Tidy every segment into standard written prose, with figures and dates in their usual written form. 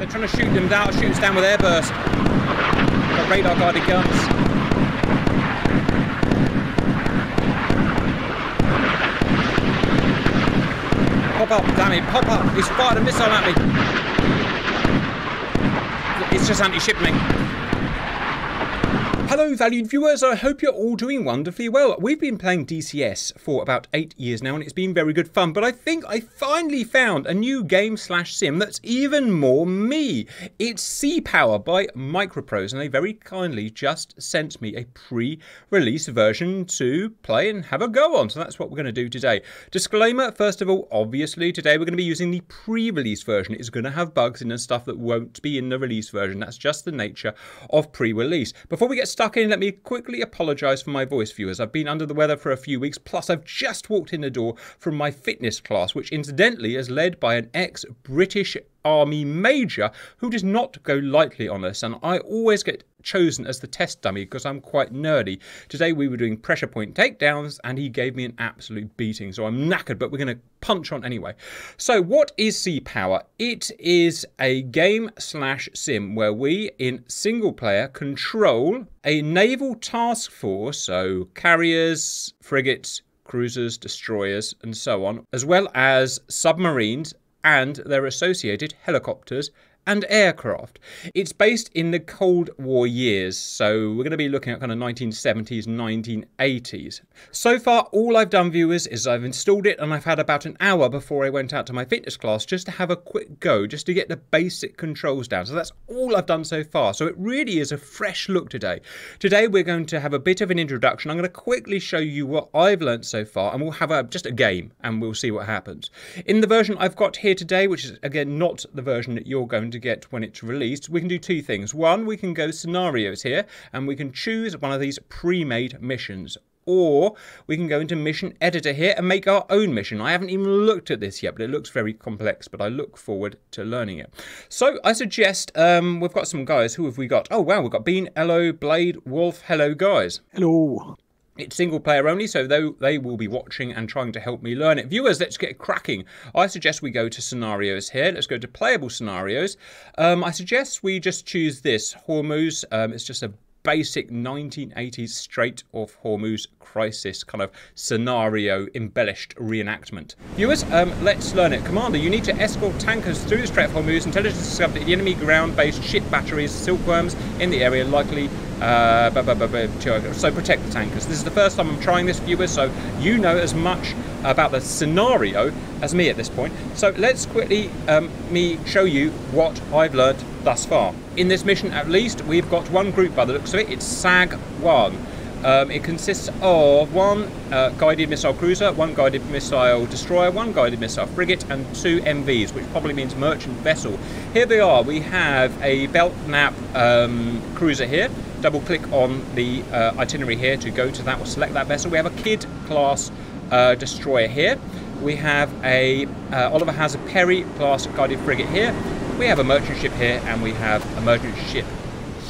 They're trying to shoot them down, shoot us down with airburst. Got radar guided guns. Pop up, damn it, pop up. He's fired a missile at me. It's just anti-ship me. Hello valued viewers, I hope you're all doing wonderfully well. We've been playing DCS for about 8 years now and it's been very good fun, but I think I finally found a new game/sim that's even more me. It's Sea Power by Microprose, and they very kindly just sent me a pre-release version to play and have a go on, so that's what we're going to do today. Disclaimer, first of all, obviously today we're going to be using the pre-release version. It's going to have bugs in and stuff that won't be in the release version. That's just the nature of pre-release. Before we get stuck in, let me quickly apologise for my voice, viewers. I've been under the weather for a few weeks, plus I've just walked in the door from my fitness class, which incidentally is led by an ex-British Army major who does not go lightly on us, and I always get chosen as the test dummy because I'm quite nerdy. Today we were doing pressure point takedowns and he gave me an absolute beating, so I'm knackered, but we're going to punch on anyway. So what is Sea Power? It is a game/sim where we in single player control a naval task force, so carriers, frigates, cruisers, destroyers and so on, as well as submarines and their associated helicopters and aircraft. It's based in the Cold War years, so we're going to be looking at kind of 1970s, 1980s. So far, all I've done, viewers, is I've installed it and I've had about an hour before I went out to my fitness class just to have a quick go, just to get the basic controls down. So that's all I've done so far. So it really is a fresh look today. Today we're going to have a bit of an introduction. I'm going to quickly show you what I've learned so far, and we'll have just a game and we'll see what happens. In the version I've got here today, which is again not the version that you're going to get when it's released, we can do two things. One, we can go scenarios here and we can choose one of these pre-made missions, or we can go into mission editor here and make our own mission. I haven't even looked at this yet, but it looks very complex, but I look forward to learning it. So I suggest we've got some guys. Who have we got? Oh wow, we've got Bean, Hello, Blade, Wolf. Hello guys. Hello. It's single player only, so they will be watching and trying to help me learn it. Viewers, let's get cracking. I suggest we go to scenarios here. Let's go to playable scenarios. I suggest we just choose this, Hormuz. It's just a basic 1980s Strait of Hormuz crisis kind of scenario embellished reenactment. Viewers, let's learn it. Commander, you need to escort tankers through the Strait of Hormuz. Intelligence discovered the enemy ground-based ship batteries, silkworms in the area, likely so protect the tankers. This is the first time I'm trying this, viewers, so you know as much about the scenario as me at this point. So let's quickly me show you what I've learned thus far. In this mission at least, we've got one group by the looks of it. It's SAG-1. It consists of one guided missile cruiser, one guided missile destroyer, one guided missile frigate, and 2 MVs, which probably means merchant vessel. Here they are. We have a Belknap cruiser here. Double click on the itinerary here to go to that. We'll select that vessel. We have a Kidd class destroyer here. We have a Oliver Hazard Perry class guided frigate here. We have a merchant ship here, and we have a merchant ship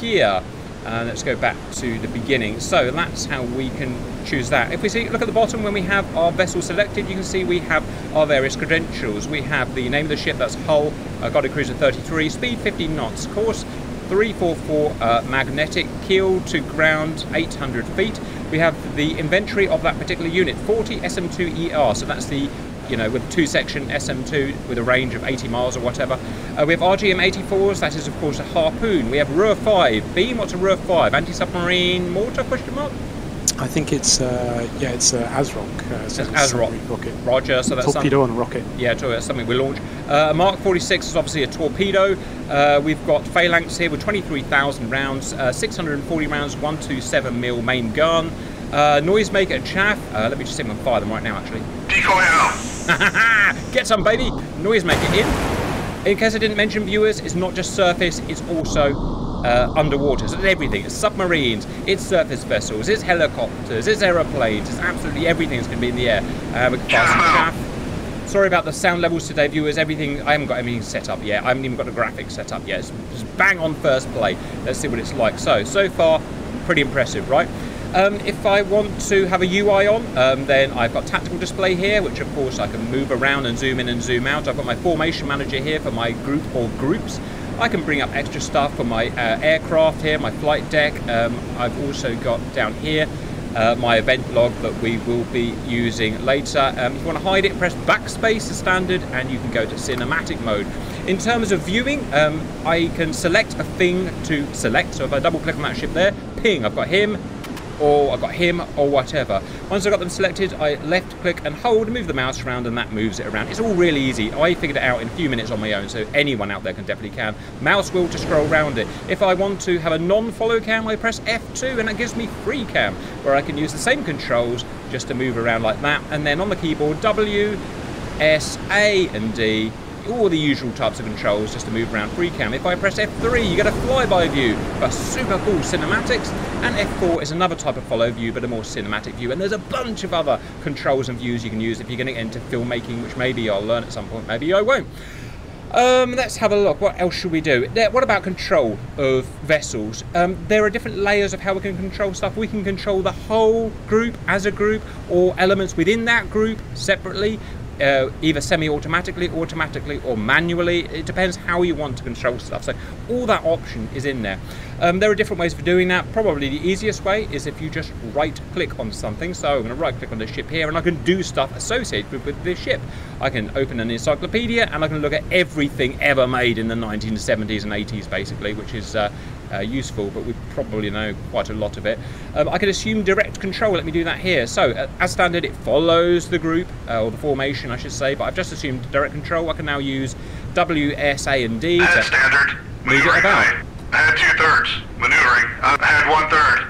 here. Let's go back to the beginning. So that's how we can choose that. If we look at the bottom, when we have our vessel selected, you can see we have our various credentials. We have the name of the ship, that's Hull, guided cruiser 33, speed 15 knots, course 344 magnetic, keel to ground 800 feet. We have the inventory of that particular unit, 40 SM2ER, so that's the, you know, with 2-section SM2 with a range of 80 miles or whatever. We have RGM-84s, that is of course a harpoon. We have Ruhr 5. Beam, what's a Ruhr 5? Anti-submarine mortar, question mark? I think it's yeah, it's ASROC. So ASROC rocket. Roger. So that's torpedo and rocket. Yeah, that's something we launch. Mark 46 is obviously a torpedo. We've got phalanx here with 23,000 rounds, 640 rounds, 127mm main gun. Noisemaker chaff. Let me just see if I can fire them right now. Actually. Decoy out. Get some, baby. Noisemaker in. In case I didn't mention, viewers, it's not just surface, it's also underwater. So it's everything. It's submarines, it's surface vessels, it's helicopters, it's aeroplanes, it's absolutely everything that's going to be in the air. We can fire some chaff. Sorry about the sound levels today, viewers. Everything, I haven't got anything set up yet. I haven't even got a graphics set up yet. It's just bang on first play. Let's see what it's like. So far, pretty impressive, right? If I want to have a UI on, then I've got tactical display here, which of course I can move around and zoom in and zoom out. I've got my formation manager here for my group or groups. I can bring up extra stuff for my aircraft here, my flight deck. I've also got down here my event log that we will be using later. If you want to hide it, press backspace as standard, and you can go to cinematic mode. In terms of viewing, I can select a thing to select. So if I double click on that ship there, ping, I've got him, or I've got him, or whatever. Once I've got them selected, I left click and hold, move the mouse around, and that moves it around. It's all really easy. I figured it out in a few minutes on my own, so anyone out there definitely can. Mouse wheel to scroll around it. If I want to have a non-follow cam, I press F2, and that gives me free cam, where I can use the same controls just to move around like that. And then on the keyboard, W, S, A, and D, all the usual types of controls just to move around free cam. If I press F3, you get a flyby view, a super cool cinematics, and F4 is another type of follow view, but a more cinematic view. And there's a bunch of other controls and views you can use if you're going to get into filmmaking, which maybe I'll learn at some point, maybe I won't. Let's have a look. What else should we do? What about control of vessels? There are different layers of how we can control stuff. We can control the whole group as a group, or elements within that group separately. Either semi-automatically, automatically, or manually. It depends how you want to control stuff. So all that option is in there. There are different ways for doing that. Probably the easiest way is if you just right-click on something. So I'm going to right-click on this ship here, and I can do stuff associated with this ship. I can open an encyclopedia, and I can look at everything ever made in the 1970s and 80s, basically, which is useful, but we probably know quite a lot of it. I can assume direct control. Let me do that here. So as standard, it follows the group, or the formation I should say, but I've just assumed direct control. I can now use W, S, A, and D to standard, move it about. Add 2/3, maneuvering, add 1/3,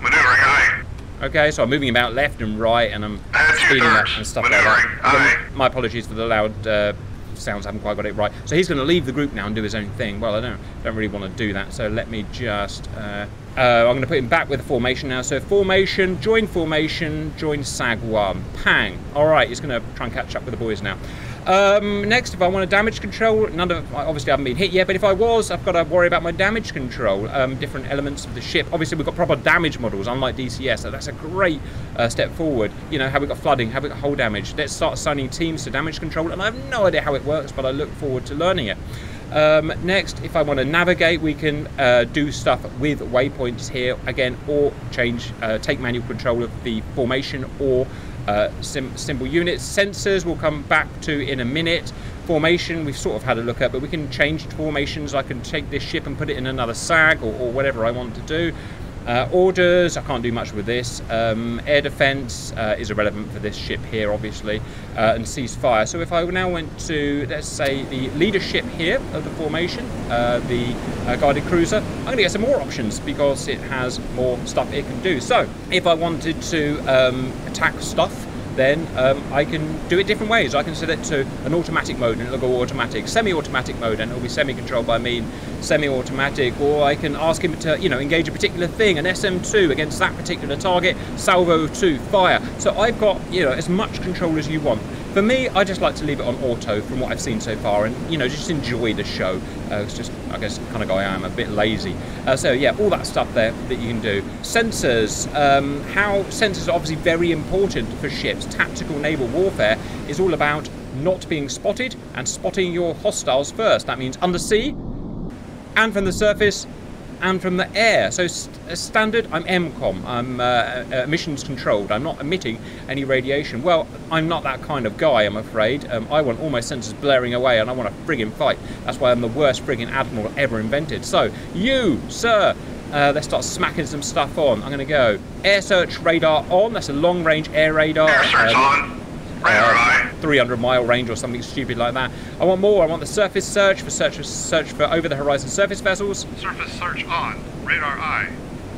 maneuvering aye. Okay, so I'm moving about left and right, and I'm speeding up and stuff like that. Again, my apologies for the loud sounds, I haven't quite got it right. So he's going to leave the group now and do his own thing. Well, I don't really want to do that, so let me just I'm going to put him back with the formation now. So formation, join SAG 1, pang. Alright, he's going to try and catch up with the boys now. Next, if I want a damage control, obviously I haven't been hit yet, but if I was, I've got to worry about my damage control, different elements of the ship. Obviously we've got proper damage models, unlike DCS, so that's a great step forward. You know, have we got flooding, have we got hull damage? Let's start assigning teams to damage control, and I have no idea how it works, but I look forward to learning it. Next, if I want to navigate, we can do stuff with waypoints here again, or take manual control of the formation or symbol units. Sensors we'll come back to in a minute. Formation we've sort of had a look at, but we can change formations. I can take this ship and put it in another SAG or whatever I want to do. Orders, I can't do much with this. Air defense is irrelevant for this ship here, obviously, and ceasefire. So if I now went to, let's say, the leadership here of the formation, the guided cruiser, I'm going to get some more options because it has more stuff it can do. So if I wanted to attack stuff, then I can do it different ways. I can set it to an automatic mode and it'll go automatic, semi-automatic mode and it'll be semi-controlled by me, semi-automatic, or I can ask him to, you know, engage a particular thing, an SM2 against that particular target, salvo 2, fire. So I've got, you know, as much control as you want. For me, I just like to leave it on auto from what I've seen so far and, you know, just enjoy the show. It's just, I guess, the kind of guy I am, a bit lazy. So yeah, all that stuff there that you can do. Sensors, sensors are obviously very important for ships. Tactical naval warfare is all about not being spotted and spotting your hostiles first. That means undersea and from the surface and from the air. So standard, I'm MCOM, I'm emissions controlled, I'm not emitting any radiation. Well, I'm not that kind of guy, I'm afraid. I want all my sensors blaring away and I want a friggin' fight. That's why I'm the worst friggin' admiral ever invented. So, you, sir, let's start smacking some stuff on. I'm going to go air search radar on, that's a long range air radar. Air search on. 300-mile range or something stupid like that. I want more. I want the surface search for over the horizon surface vessels. Surface search on. Radar eye.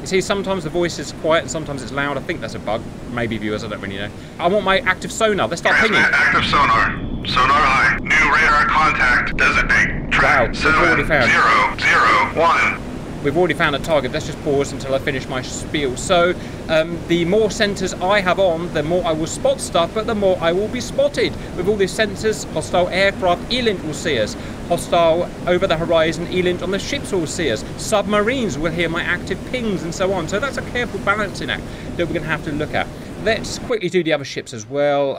You see, sometimes the voice is quiet and sometimes it's loud. I think that's a bug. Maybe viewers, I don't really know. I want my active sonar. Let's start pinging. Active sonar. Sonar eye. New radar contact. Designate. Track. Wow, 7001. We've already found a target. Let's just pause until I finish my spiel. So, the more sensors I have on, the more I will spot stuff, but the more I will be spotted. With all these sensors, hostile aircraft, ELINT will see us. Hostile over the horizon, ELINT on the ships will see us. Submarines will hear my active pings and so on. So that's a careful balancing act that we're going to have to look at. Let's quickly do the other ships as well.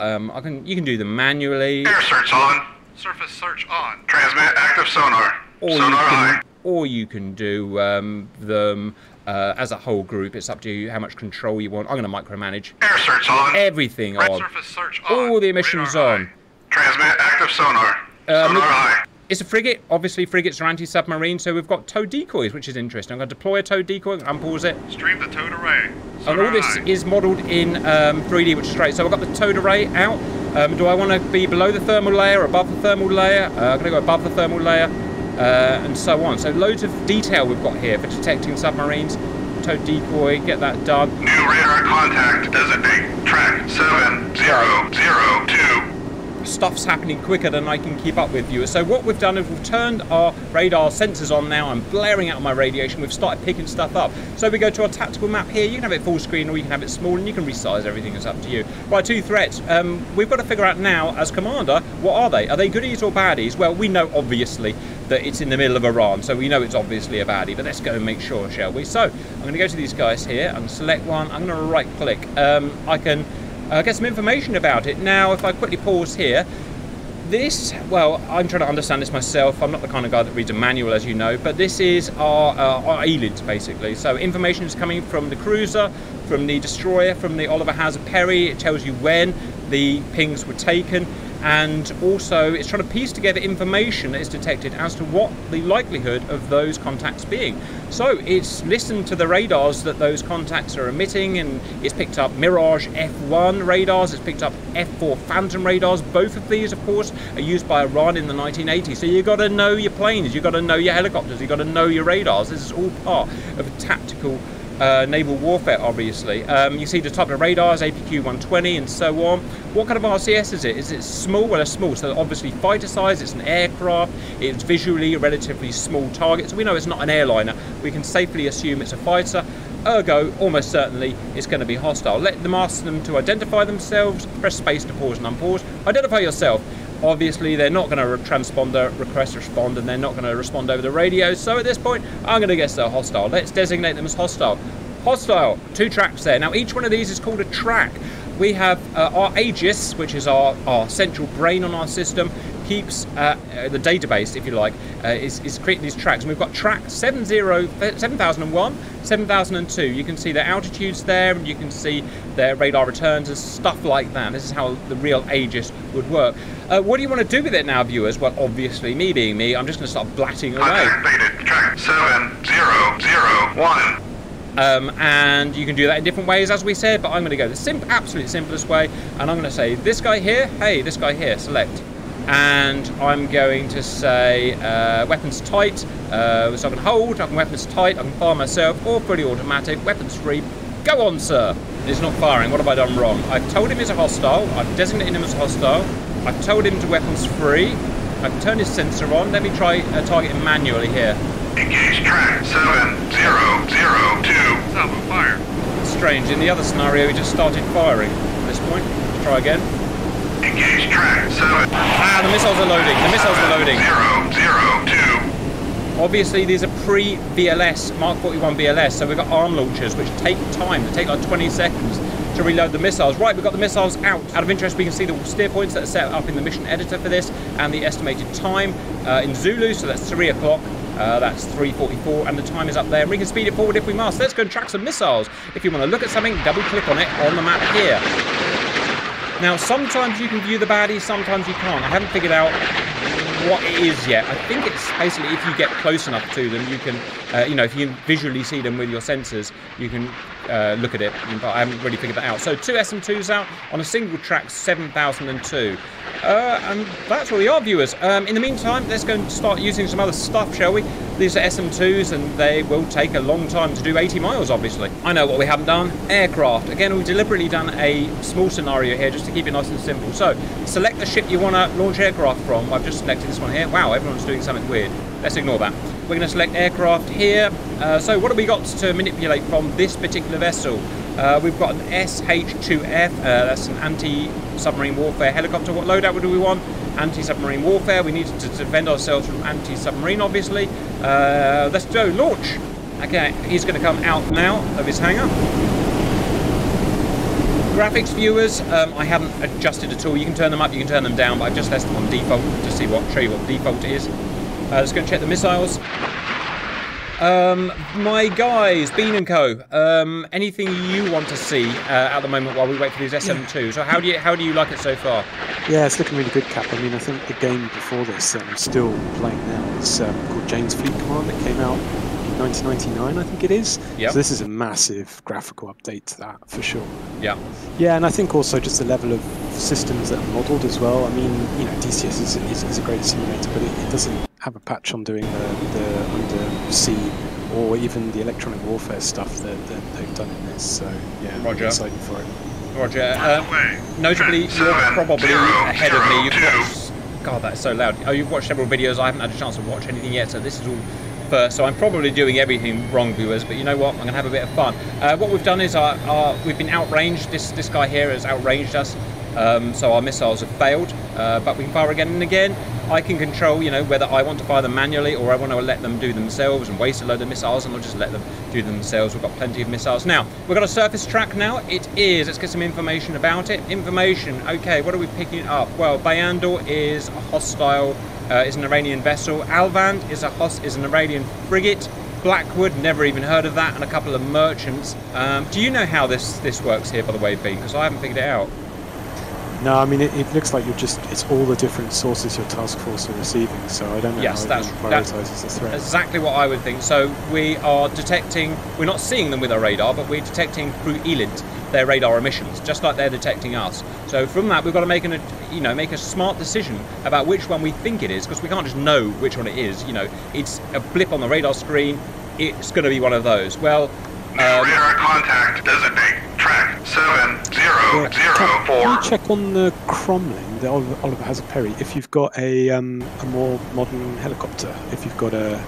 You can do them manually. Air search on. Surface search on. Transmit active sonar. Or sonar eye. or you can do them as a whole group. It's up to you how much control you want. I'm going to micromanage. Air search on. Everything Red on. surface search on. All the emissions on. Transmit active sonar. Sonar high. It's a frigate. Obviously, frigates are anti-submarine, so we've got tow decoys, which is interesting. I'm going to deploy a tow decoy, unpause it. Stream the towed array. And all this is modelled in 3D, which is great. So I've got the towed array out. Do I want to be below the thermal layer, above the thermal layer? I'm going to go above the thermal layer, and so on. So loads of detail we've got here for detecting submarines. Tow decoy, get that done. New radar contact. Designate track 7002. Stuff's happening quicker than I can keep up with, viewers. So what we've done is we've turned our radar sensors on now. I'm blaring out my radiation. We've started picking stuff up. So we go to our tactical map here. You can have it full screen or you can have it small, and you can resize everything. It's up to you. Right, 2 threats. We've got to figure out now, as commander, what are they? Are they goodies or baddies? Well, we know obviously that it's in the middle of Iran, so we know it's obviously a baddie, but let's go and make sure, shall we? So I'm going to go to these guys here and select one. I'm going to right click. I can get some information about it. Now, if I quickly pause here, this, well, I'm trying to understand this myself. I'm not the kind of guy that reads a manual, as you know, but this is our ELIDs, basically. So information is coming from the cruiser, from the destroyer, from the Oliver Hazard Perry. It tells you when the pings were taken, and also it's trying to piece together information that is detected as to what the likelihood of those contacts being. So it's listened to the radars that those contacts are emitting, and it's picked up Mirage F1 radars, it's picked up F4 Phantom radars. Both of these, of course, are used by Iran in the 1980s. So you've got to know your planes, you've got to know your helicopters, you've got to know your radars. This is all part of a tactical naval warfare, obviously. You see the type of radars, APQ-120 and so on. What kind of RCS is it? Is it small? Well, it's small, so obviously fighter size, it's an aircraft, it's visually a relatively small target, so we know it's not an airliner. We can safely assume it's a fighter, ergo, almost certainly, it's going to be hostile. Let them ask them to identify themselves, press space to pause and unpause. Identify yourself. Obviously, they're not going to transponder, request respond, and they're not going to respond over the radio. So at this point, I'm going to guess they're hostile. Let's designate them as hostile. Hostile, 2 tracks there. Now, each one of these is called a track. We have our Aegis, which is our central brain on our system, keeps the database, if you like, is creating these tracks. And we've got track 7001, 7002. You can see their altitudes there, and you can see their radar returns and stuff like that. This is how the real Aegis would work. What do you want to do with it now, viewers? Well, obviously, me being me, I'm just going to start blatting away. Contact track 7001. And you can do that in different ways, as we said, but I'm going to go the absolute simplest way, and I'm going to say this guy here, hey, this guy here, select. And I'm going to say weapons tight, so I can hold, I can weapons tight, I can fire myself, or fully automatic, weapons free. Go on, sir. It's not firing. What have I done wrong? I've told him he's a hostile, I've designated him as a hostile, I've told him to weapons free, I've turned his sensor on. Let me try target him manually here. Engage track 7002. Salvo fire. Strange, in the other scenario he just started firing at this point. Let's try again. Engage track 7. Ah, the missiles are loading. The missiles are loading. 002. Obviously, these are pre-VLS, Mark 41 VLS, so we've got arm launchers, which take time. They take like 20 seconds to reload the missiles. Right, we've got the missiles out. Out of interest, we can see the steer points that are set up in the mission editor for this, and the estimated time in Zulu, so that's 3 o'clock. That's 3:44, and the time is up there, and we can speed it forward if we must. Let's go and track some missiles. If you want to look at something, double click on it on the map here. Now, sometimes you can view the baddies, sometimes you can't. I haven't figured out what it is yet. I think it's basically if you get close enough to them, you can, if you visually see them with your sensors, you can look at it, but I haven't really figured that out. So 2 SM2s out on a single track 7002. And that's where we are, viewers. In the meantime, let's go and start using some other stuff, shall we? These are SM2s, and they will take a long time to do 80 miles, obviously. I know what we haven't done. Aircraft. Again, we've deliberately done a small scenario here just to keep it nice and simple. So, select the ship you want to launch aircraft from. I've just selected this one here. Wow, everyone's doing something weird. Let's ignore that. We're going to select aircraft here. So what have we got to manipulate from this particular vessel? We've got an SH-2F. That's an anti-submarine warfare helicopter. What loadout do we want? Anti-submarine warfare. We need to defend ourselves from anti-submarine, obviously. Let's go. Launch. Okay, he's going to come out now of his hangar. Graphics, viewers, I haven't adjusted at all. You can turn them up, you can turn them down, but I've just left them on default to show you what default is. Let's go and check the missiles. My guys, Bean & Co. Anything you want to see at the moment while we wait for these SM2s? So how do you like it so far? Yeah, it's looking really good, Cap. I mean, I think the game before this that I'm still playing now is called Jane's Fleet Command. That came out in 1999, I think it is. Yep. So this is a massive graphical update to that, for sure. Yeah. Yeah, and I think also just the level of systems that are modelled as well. I mean, you know, DCS is a great simulator, but it doesn't have a patch on doing the undersea or even the electronic warfare stuff that they've done in this. So yeah, Roger. I'm excited for it. Roger. Notably, you're probably ahead of me. You've watched... God, that's so loud. Oh, you've watched several videos. I haven't had a chance to watch anything yet, so this is all first. So I'm probably doing everything wrong, viewers, but you know what? I'm going to have a bit of fun. What we've done is we've been outranged. This guy here has outranged us. So our missiles have failed, but we can fire again and again. I can control, you know, whether I want to fire them manually or I want to let them do themselves and waste a load of missiles, and I'll just let them do themselves. We've got plenty of missiles. Now, we've got a surface track now. Let's get some information about it. Information, okay, what are we picking up? Well, Bayandor is a hostile, is an Iranian vessel. Alvand is an Iranian frigate. Blackwood, never even heard of that, and a couple of merchants. Do you know how this works here, by the way, Bean? Because I haven't figured it out. No, I mean, it looks like it's all the different sources your task force are receiving, so I don't know how it prioritises the threat. Exactly what I would think. So we are detecting, we're not seeing them with our radar, but we're detecting through ELINT their radar emissions, just like they're detecting us. So from that, we've got to make a smart decision about which one we think it is, because we can't just know which one it is. You know, it's a blip on the radar screen, it's going to be one of those. Well, radar contact designate track 7004. Can you check on the Cromlin, the Oliver Hazard Perry, if you've got a more modern helicopter, if you've got a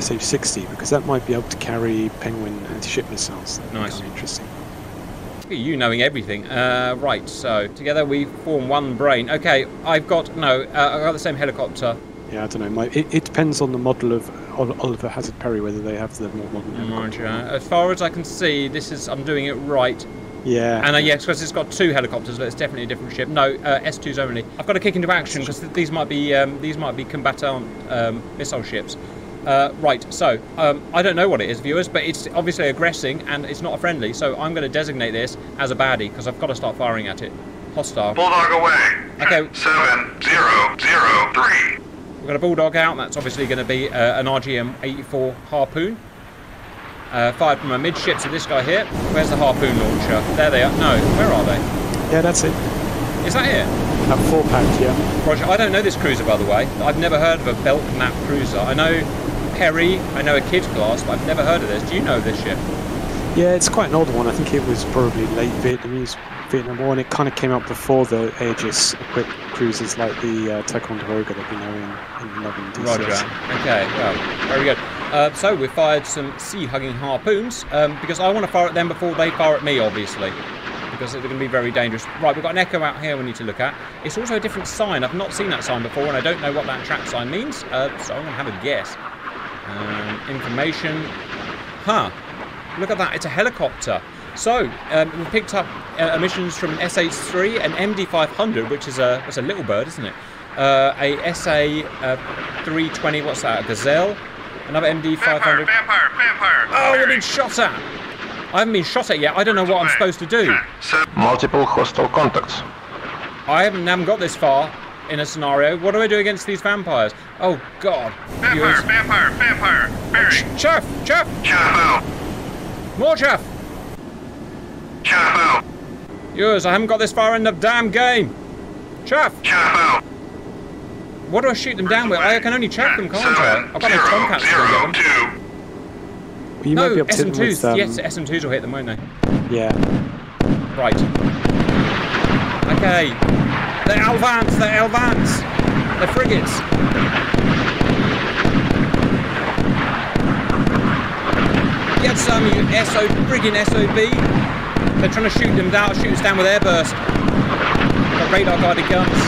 SH-60, because that might be able to carry Penguin anti-ship missiles. That'd be nice. kind of interesting. Look at you knowing everything. Right, so together we form one brain. Okay, I've got the same helicopter. Yeah, I don't know. It depends on the model of Oliver Hazard Perry, whether they have the more modern helicopter. As far as I can see, I'm doing it right. Yeah. And yes, because it's got two helicopters, but it's definitely a different ship. No, S2s only. I've got to kick into action because these might be combatant missile ships. Right, so I don't know what it is, viewers, but it's obviously aggressing and it's not a friendly. So I'm going to designate this as a baddie because I've got to start firing at it. Hostile. Bulldog away. Okay. 7003. We've got a Bulldog out. That's obviously going to be an RGM-84 Harpoon. Fired from a midship to this guy here. Where's the Harpoon launcher? There they are. No, where are they? Yeah, that's it. Is that it? That 4-pack, yeah. Roger, I don't know this cruiser, by the way. I've never heard of a Belknap cruiser. I know Perry, I know a Kid class, but I've never heard of this. Do you know this ship? Yeah, it's quite an old one. I think it was probably late Vietnam War, and it kind of came out before the Aegis-equipped cruisers like the Ticonderoga that we know in modern DCS. Roger. Okay, well, very good. So we've fired some sea-hugging harpoons, because I want to fire at them before they fire at me, obviously, because they're going to be very dangerous. Right, we've got an Echo out here we need to look at. It's also a different sign. I've not seen that sign before, and I don't know what that track sign means, so I'm going to have a guess. Information. Huh. Look at that, it's a helicopter. So, we picked up emissions from an SH-3, an MD-500, which is a little bird, isn't it? A SA-320, what's that, a Gazelle? Another MD-500. Vampire. Oh, we're being shot at! I haven't been shot at yet, I don't know what I'm supposed to do. Multiple hostile contacts. I haven't got this far in a scenario. What do I do against these vampires? Oh, God. Vampire. Bearing. Chaff! Chaff out. More chaff! Chaff out. Yours, I haven't got this far in the damn game. Chaff! Chaff out. What do I shoot them down with? I can only chaff them, can't I? I've got no Tomcats to go get them. Well, you might be able to hit them SM2s. with, yes, SM2s will hit them, won't they? Yeah. Right. Okay. They're Alvants. They're frigates. Get some, you friggin' SOB. They're trying to shoot us down with airburst. Got radar guided guns.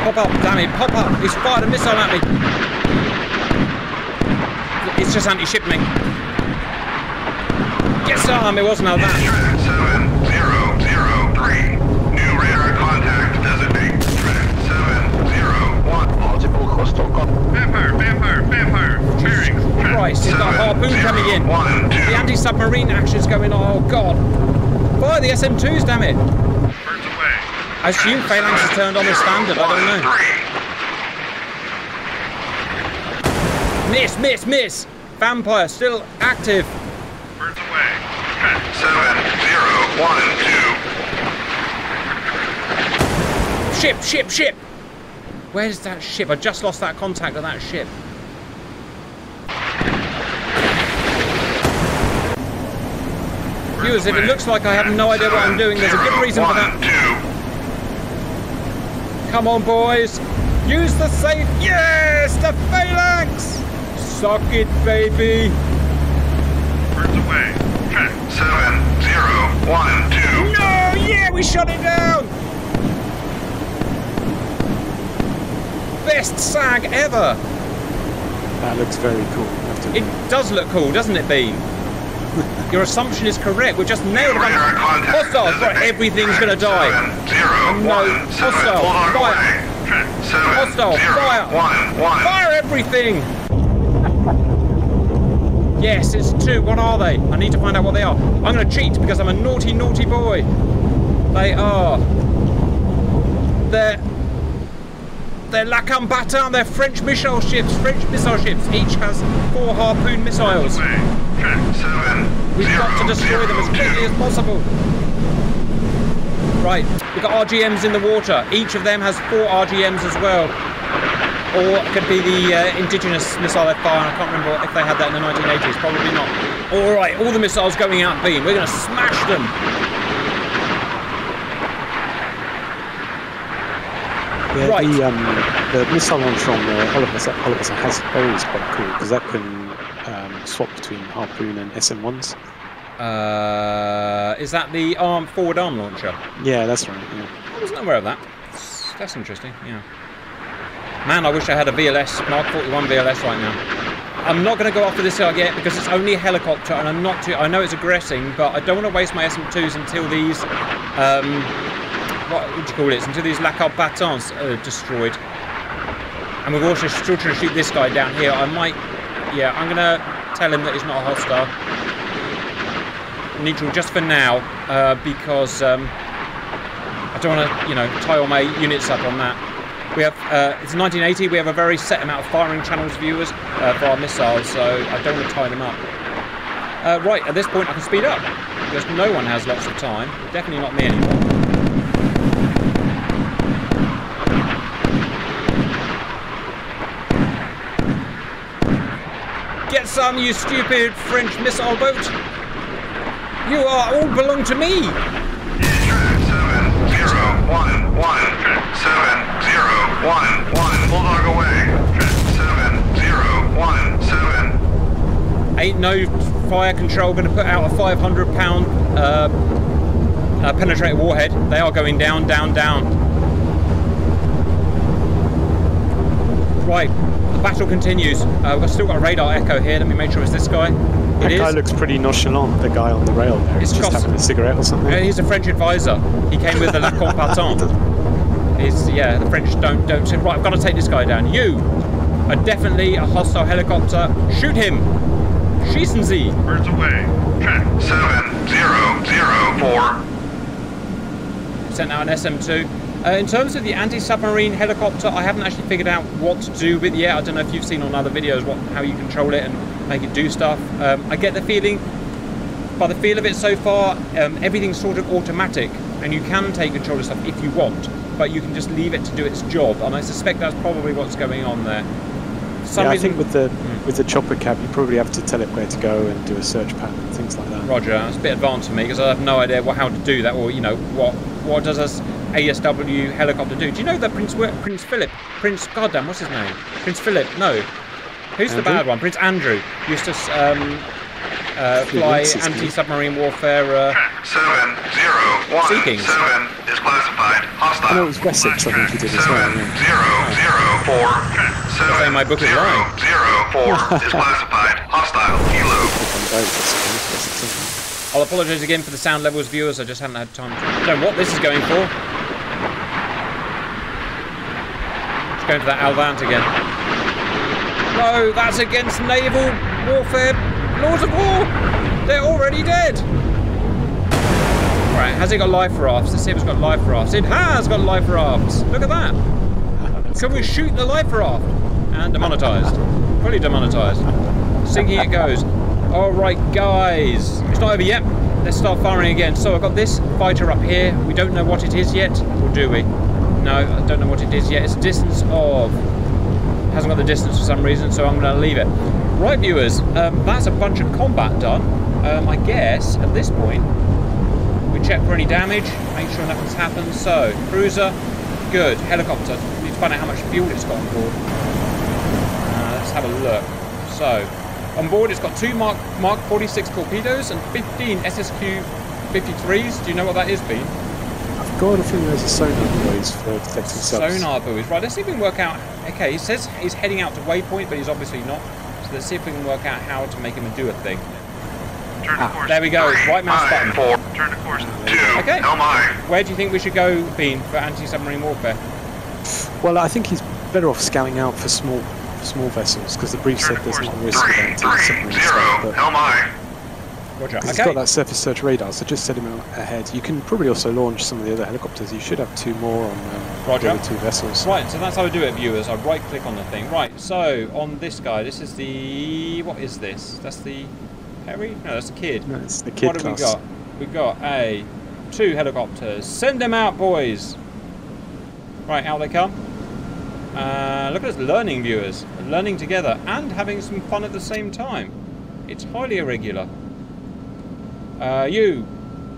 Pop up, damn it, pop up. He's fired a missile at me. It's just anti-ship me. Get some, it wasn't Alvant. 7003. New radar contact designate. anti-submarine action's going on. Oh, God. Fire the SM2s, damn it. Birds away. I assume Phalanx has turned on the standard. I don't know. Miss, miss. Vampire still active. Birds away. 7, 0, 1, 2. Ship. Where's that ship? I just lost that contact of that ship. Viewers, if it looks like I have no idea what I'm doing, there's a good reason for that. 2. Come on, boys. Use the safe. Yes, the Phalanx. Suck it, baby. Birds away. 7, 0, 1, 2. No, yeah, we shut it down. Best SAG ever. That looks very cool. I have to It admit. does look cool, doesn't it, Bean? Your assumption is correct. We just nailed it. Radar contact. Hostiles, right, everything's gonna die. 7, 0, No, 1, 7. hostile, Bulldog fire. away. 7, Hostile, 0, fire. 1, 1. Fire everything! Yes, it's 2. What are they? I need to find out what they are. I'm going to cheat because I'm a naughty, naughty boy. They are... They're La Combatant. They're French missile ships. Each has 4 harpoon missiles. 7, We've 0, got to destroy them as 0, quickly 2. as possible. Right, we've got RGMs in the water. Each of them has 4 RGMs as well. Or it could be the indigenous missile they fire. I can't remember if they had that in the 1980s. Probably not. All right, all the missiles going out beam. We're going to smash them. Yeah, Right. The missile launcher on the Holocaust has is quite cool because that can swap between Harpoon and SM1s. Is that the forward arm launcher? Yeah, that's right. Yeah. I wasn't aware of that. That's interesting, yeah. Man, I wish I had a VLS, Mark 41 VLS right now. I'm not going to go after this yet because it's only a helicopter and I'm not too... I know it's aggressing, but I don't want to waste my SM2s until these... what would you call it? Until these La Combatants are destroyed. And we're also still trying to shoot this guy down here. I might... Yeah, I'm going to tell him that he's not a hostile. Neutral just for now, because I don't want to, tie all my units up on that. We have, it's 1980, we have a very set amount of firing channels, viewers, for our missiles, so I don't want to tie them up. Right, at this point I can speed up, because no one has lots of time. Definitely not me anymore. Get some, you stupid French missile boat! You all belong to me! 7, 0, 1, 1. 7, 0, 1, 1. Bulldog away. 7, 0, 1, 7. Ain't no fire control going to put out a 500-pound penetrator warhead. They are going down, down, down. Right, the battle continues. We've still got a radar echo here. Let me make sure it's this guy. That guy looks pretty nonchalant, the guy on the rail there. He's just having a cigarette or something. He's a French advisor. He came with the La Combatant. The French don't say, right, I've got to take this guy down. You are definitely a hostile helicopter. Shoot him. Schießen Sie. Birds away. 7, 0, 0, 4. Sent out an SM2. In terms of the anti-submarine helicopter, I haven't actually figured out what to do with it yet. I don't know if you've seen on other videos how you control it and make it do stuff. I get the feeling, by the feel of it so far, everything's sort of automatic, and you can take control of stuff if you want, but you can just leave it to do its job, and I suspect that's probably what's going on there. I think with the chopper cab, you probably have to tell it where to go and do a search pattern and things like that. Roger, that's a bit advanced for me because I have no idea how to do that, or what does this ASW helicopter do? Do you know that Prince Goddamn, what's his name? Prince Philip? No, who's the bad one? Prince Andrew used to fly anti-submarine warfare. 7, 0, 1, Sea Kings. 7 is classified hostile. No, it was Wessex, I think he did as well. 7, Yeah. 0, 0, 4. 7, Saying my book is 0, lying. 0, 4 is classified hostile. Kilo. I'll apologise again for the sound levels, viewers. I just haven't had time to know what this is going for. It's going for that Alvant again. No, that's against naval warfare. Laws of war. They're already dead. Right, has it got life rafts? Let's see if it's got life rafts. It has got life rafts. Look at that. Can we shoot the life raft? And demonetized. Fully demonetized. Sinking it goes. Alright guys, it's not over yet. Let's start firing again. So I've got this fighter up here. We don't know what it is yet, or do we? No, I don't know what it is yet. It's a distance of... hasn't got the distance for some reason, so I'm going to leave it. Right viewers, that's a bunch of combat done. I guess at this point we check for any damage, make sure nothing's happened. So, cruiser, good. Helicopter, we need to find out how much fuel it's got on board. Let's have a look. So, on board it's got 2 Mark 46 torpedoes and 15 SSQ 53s. Do you know what that is, Bean? I've got a feeling there's a sonar buoys for detecting subs. Sonar buoys, right, let's see if we can work out. Okay, he says he's heading out to waypoint, but he's obviously not. So let's see if we can work out how to make him do a thing. Turn to course. There we go, 3, right mouse 5, button. 4. Turn to course 2. Okay. Helm aye. Where do you think we should go, Bean, for anti-submarine warfare? Well, I think he's better off scouting out for small vessels, because the brief said there's not a risk of 3, 3, 0. anti-submarine. Helm aye. Roger. He's got that surface search radar, so just set him out ahead. You can probably also launch some of the other helicopters. You should have 2 more on Roger. the other 2 vessels. Right, so that's how I do it, viewers. I right-click on the thing. Right, so on this guy, this is the... what is this? That's the Perry? No, that's the Kid. No, it's the Kid What class. have we got? We got 2 helicopters. Send them out, boys! Right, out they come. Look at us learning, viewers. Learning together and having some fun at the same time. It's highly irregular. You!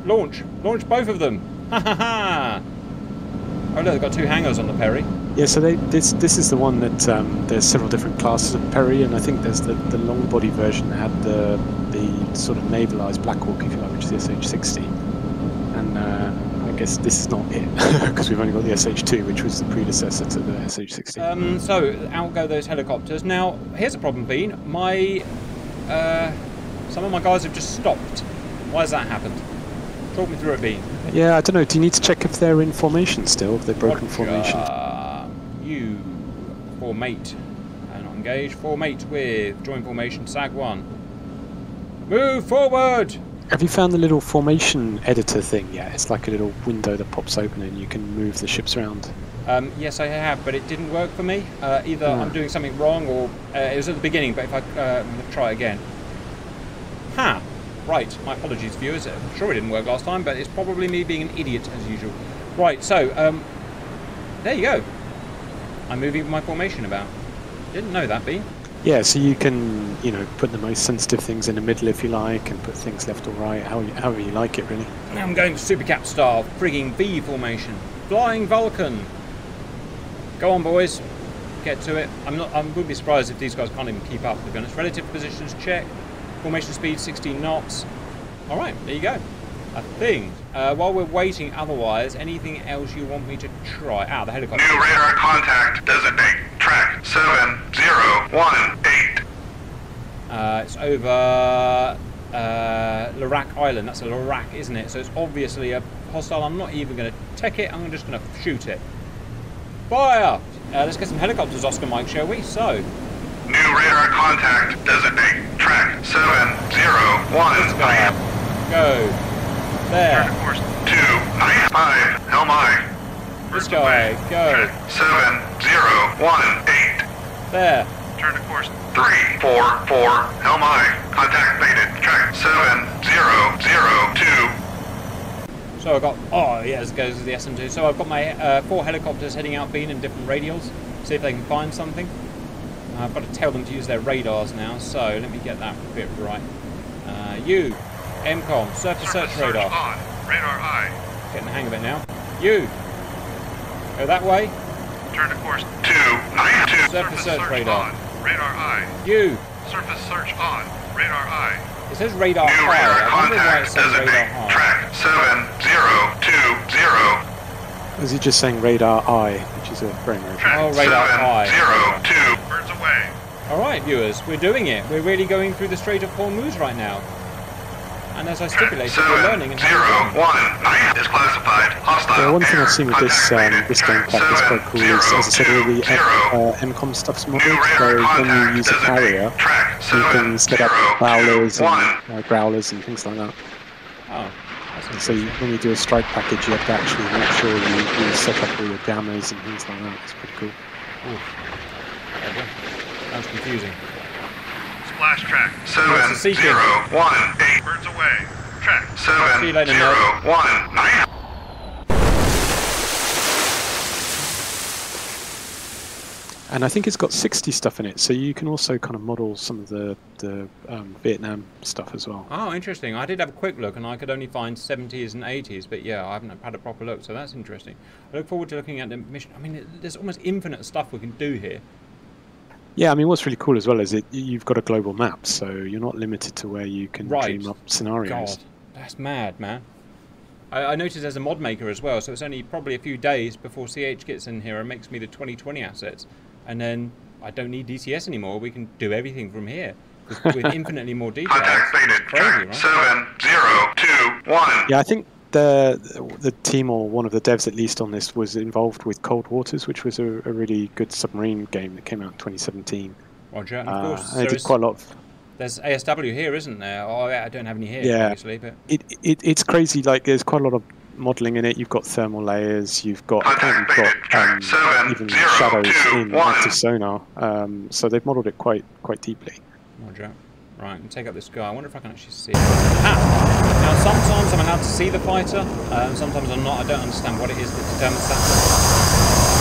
Launch! Launch both of them! Ha ha ha! Oh look, they've got 2 hangars on the Perry. Yeah, so this is the one that there's several different classes of Perry, and I think there's the long body version that had the sort of navalised Black Hawk, if you like, which is the SH-60. And I guess this is not it, because we've only got the SH-2, which was the predecessor to the SH-60. So out go those helicopters. Now, here's a problem, Bean. Some of my guys have just stopped. Why has that happened? Talk me through it, Bean. Yeah, I don't know. Do you need to check if they're in formation still? If they've broken Roger. formation? You formate and not engage. Formate with join formation. SAG 1. Move forward. Have you found the little formation editor thing yet? It's like a little window that pops open and you can move the ships around. Yes, I have, but it didn't work for me. Either I'm doing something wrong, or it was at the beginning. But if I'm going to try again. Ha. Right, my apologies, viewers. I'm sure it didn't work last time, but it's probably me being an idiot as usual. Right, so there you go. I'm moving my formation about. Didn't know that, Bean. Yeah, so you can, put the most sensitive things in the middle if you like, and put things left or right, however you like it, really. Now I'm going for Supercap style, frigging V formation, flying Vulcan. Go on, boys, get to it. I would be surprised if these guys can't even keep up. To be honest, relative positions check. Formation speed 16 knots. All right, there you go. I think. While we're waiting, otherwise, anything else you want me to try? The helicopter. New radar contact. Designate. Track 7018. It's over Larak Island. That's a Larak, isn't it? So it's obviously a hostile. I'm not even going to tech it. I'm just going to shoot it. Fire! Let's get some helicopters, Oscar Mike, shall we? So. New radar contact. Designate. Track 7015. Go. There. Turn to course 295. Helm aye. This guy. Go. Track 7018. There. Turn to course 344. Helm aye. Contact faded. Track 7002. So I've got, it goes to the SM2. So I've got my 4 helicopters heading out, Bean in different radials. See if they can find something. I've got to tell them to use their radars now, so let me get that bit right. You, MCOM, surface search radar. On. Radar aye. Getting the hang of it now. You, go that way. Turn to course 292. Surface search radar. On. Radar aye. You. Surface search on. Radar aye. It says radar New high. radar I wonder why it contact. says radar Designate. high. Track 7020. Is he just saying radar I, which is a brain motion? Track Oh, radar high. 702. Birds away. Alright, viewers, we're doing it. We're really going through the Strait of Hormuz right now. And as I stipulated, we're learning and 0, 1, 9 is classified. Hostile. Yeah, one thing I've seen with this game pack that's quite cool is, as I said, all the MCOM stuff's modeled. So when you use a carrier, you can set up growlers and growlers and things like that. Oh, that's So when you do a strike package, you have to actually make sure you set up all your jammers and things like that. It's pretty cool. okay. Sounds confusing. Splash track. What's the 7, 0, seeking? 1, 8 birds away. Track. 7, See you later, 0, nerd. 1, 9. And I think it's got 60 stuff in it, so you can also kind of model some of the Vietnam stuff as well. Oh, interesting. I did have a quick look and I could only find 70s and 80s, but yeah, I haven't had a proper look, so that's interesting. I look forward to looking at the mission. I mean, there's almost infinite stuff we can do here. Yeah, I mean, what's really cool as well is you've got a global map, so you're not limited to where you can dream up scenarios. God, that's mad, man. I noticed there's a mod maker as well, so it's only probably a few days before CH gets in here and makes me the 2020 assets. And then I don't need DCS anymore. We can do everything from here with infinitely more detail. It's crazy, right? 7, 0, 2, 1. Yeah, I think the team, or one of the devs at least on this, was involved with Cold Waters, which was a really good submarine game that came out in 2017. Roger, and of course, and it did quite a lot of... There's ASW here, isn't there? Oh, yeah, I don't have any here, yeah, obviously. But it's crazy. Like, there's quite a lot of modelling in it. You've got thermal layers. You've got even shadows in active sonar. So they've modelled it quite deeply. Roger. Right, and take up this guy. I wonder if I can actually see it. Ah! Now, sometimes I'm allowed to see the fighter, and sometimes I'm not. I don't understand what it is that determines that.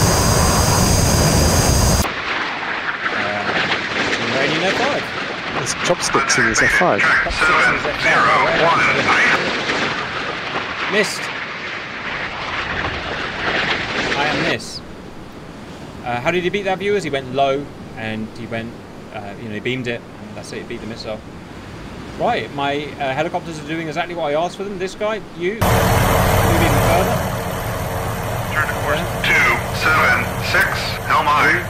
Iranian F5. There's chopsticks in his F5. Chopsticks in his F5. Missed. I am miss. How did he beat that viewers? He went low, and he went, he beamed it, and that's it, he beat the missile. Right, my helicopters are doing exactly what I asked for them. This guy, you, move even further. Turn to course 2, 7, 6, helm aye.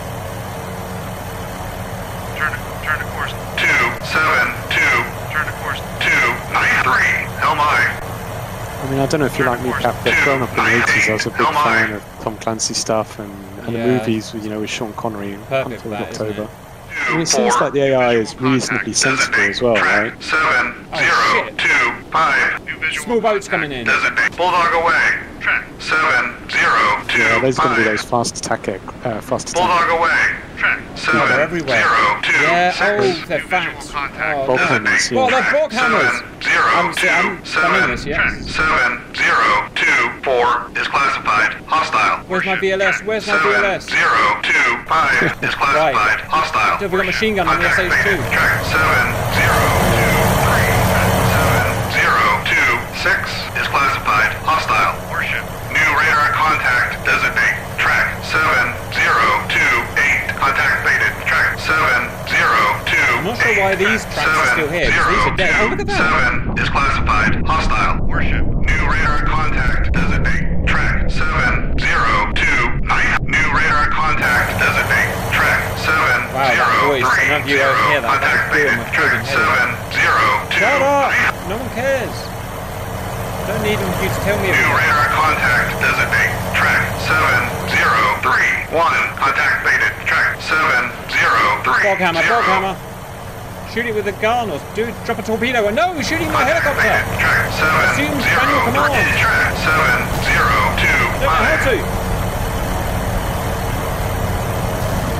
Turn to course 2, 7, 2, turn to course 2, 9, 3, helm aye. I mean, I don't know if you like me, Cap, but growing up in the 80s, I was a big fan of Tom Clancy stuff and the movies, with Sean Connery and Perfect Hunter of for that, October. I mean, it seems like the AI is reasonably sensible as well, right? 7, 0, 2, 5. Small boats coming in. Designate. Bulldog away. Track. 7, 0, 2, Yeah, those are going to be 5. those fast attack. Bulldog away. Track. 7, they're everywhere. 0, 2, Yeah, 6. oh, they're fast. Contact. Bulk hammers, Well, yeah. they're block hammers. 7, 0, I'm 2, filming 7. this, yes. Track. 7, 0, 2, 4 is classified. Hostile. Where's my VLS? Where's my VLS? 7, 0, 2, 5 is classified. Hostile. We've got machine gun on the Contact SH2. faded. Track 7, 0, 2, 3. 7, 0, 2, 6 is classified. Hostile. Warship. New radar contact. Designate. Track 7, 0, 2, 8. Contact faded. Track 7, 0, 2, I'm not sure why these tracks are still here, because these are dead. Oh, look at that. 7 is classified. Hostile. Warship. New radar contact. Designate. Track 7, 0, 2, 9. New radar contact. Designate. Track 7, Wow, that 0, voice. 3, None of you ever hear that. Contact That was faded. my Track freaking 7, 0, 2, Shut up! 9. No one cares. I don't need you to tell me New everything. radar contact. Designate. Track 7, 0, 3, 1. Contact faded. Track 7, 0, 3, Bog hammer, 0. bog hammer. Shoot it with a gun or drop a torpedo. And no, he's shooting my helicopter. Track 7, Assume 0, manual command. 3. Track 7, 0, 2, Don't know how 5. to.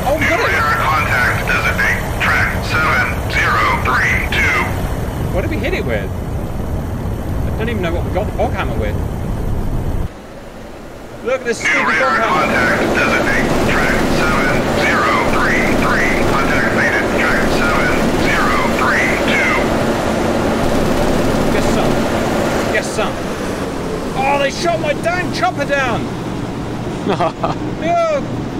Oh, we New got it. radar contact. Designate. Track 7, 0, 3, 2. What did we hit it with? I don't even know what we got the bog hammer with. Look at this New stupid bog radar hammer. contact. Designate. Track 7, 0, 3, 3. Contact faded. Track 7, 0, 3, 2. Yes, son. Yes, son. Oh, they shot my dang chopper down. No,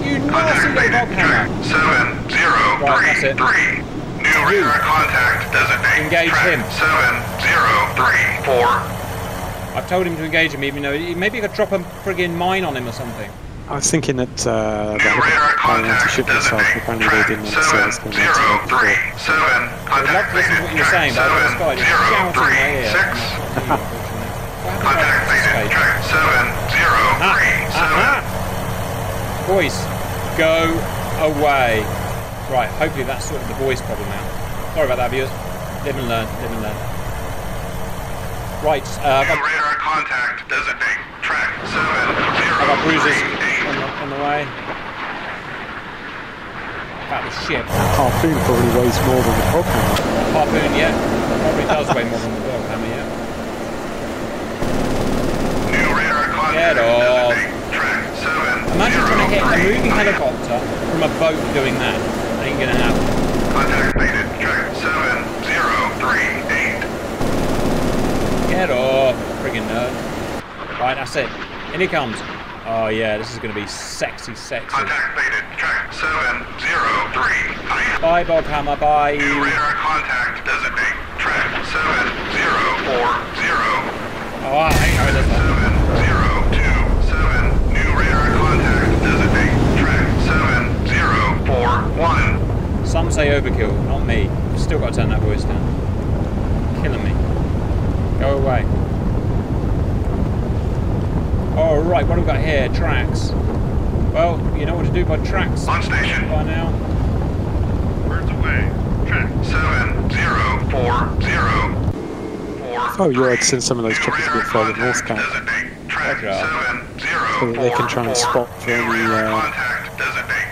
you nasty Contact little faded. bog hammer. Track 7, 0, Right, that's 3, it. 3. New radar contact. Designate. Engage Track him. 7, 0, 3, 4. I've told him to engage him, even though maybe I could drop a friggin' mine on him or something. I was thinking that the helicopter anti-ship missiles, apparently they didn't necessarily stand out to go before. I'd love to listen to what you were saying, but this guy just shouting in my ear. Contact faded. Track 7037. Voice, go away. Right, hopefully that's sorted the voice problem out. Sorry about that, viewers. Live and learn, live and learn. Right, I've got radar contact. Designate. Track 7038. I've got bruises on the way. About the ship. Harpoon probably weighs more than the prop hammer. Harpoon, yeah. Probably does weigh more than the dog hammer, yeah. New radar contact. Get off. Track 7038. Imagine trying to hit a moving helicopter from a boat doing that. Ain't gonna happen. Contact faded. Track 7038. Get off, friggin' nerd. Right, that's it. In he comes. Oh yeah, this is gonna be sexy, sexy. Contact faded. Track 703. Bye, Bob Hammer, bye. New radar contact. Designate. Track 7040. Oh, I hate how it does that. 7027. New radar contact. Designate. Track 7041. Some say overkill, not me. I've still got to turn that voice down. Killing me. Go away. Alright, what have we got here? Tracks. Well, you know what to do by tracks. On station. By now. Birds away. Track 7040. Oh, yeah, I'd send some of those choppers a bit further north, Cat, Roger. so that they can try and spot for any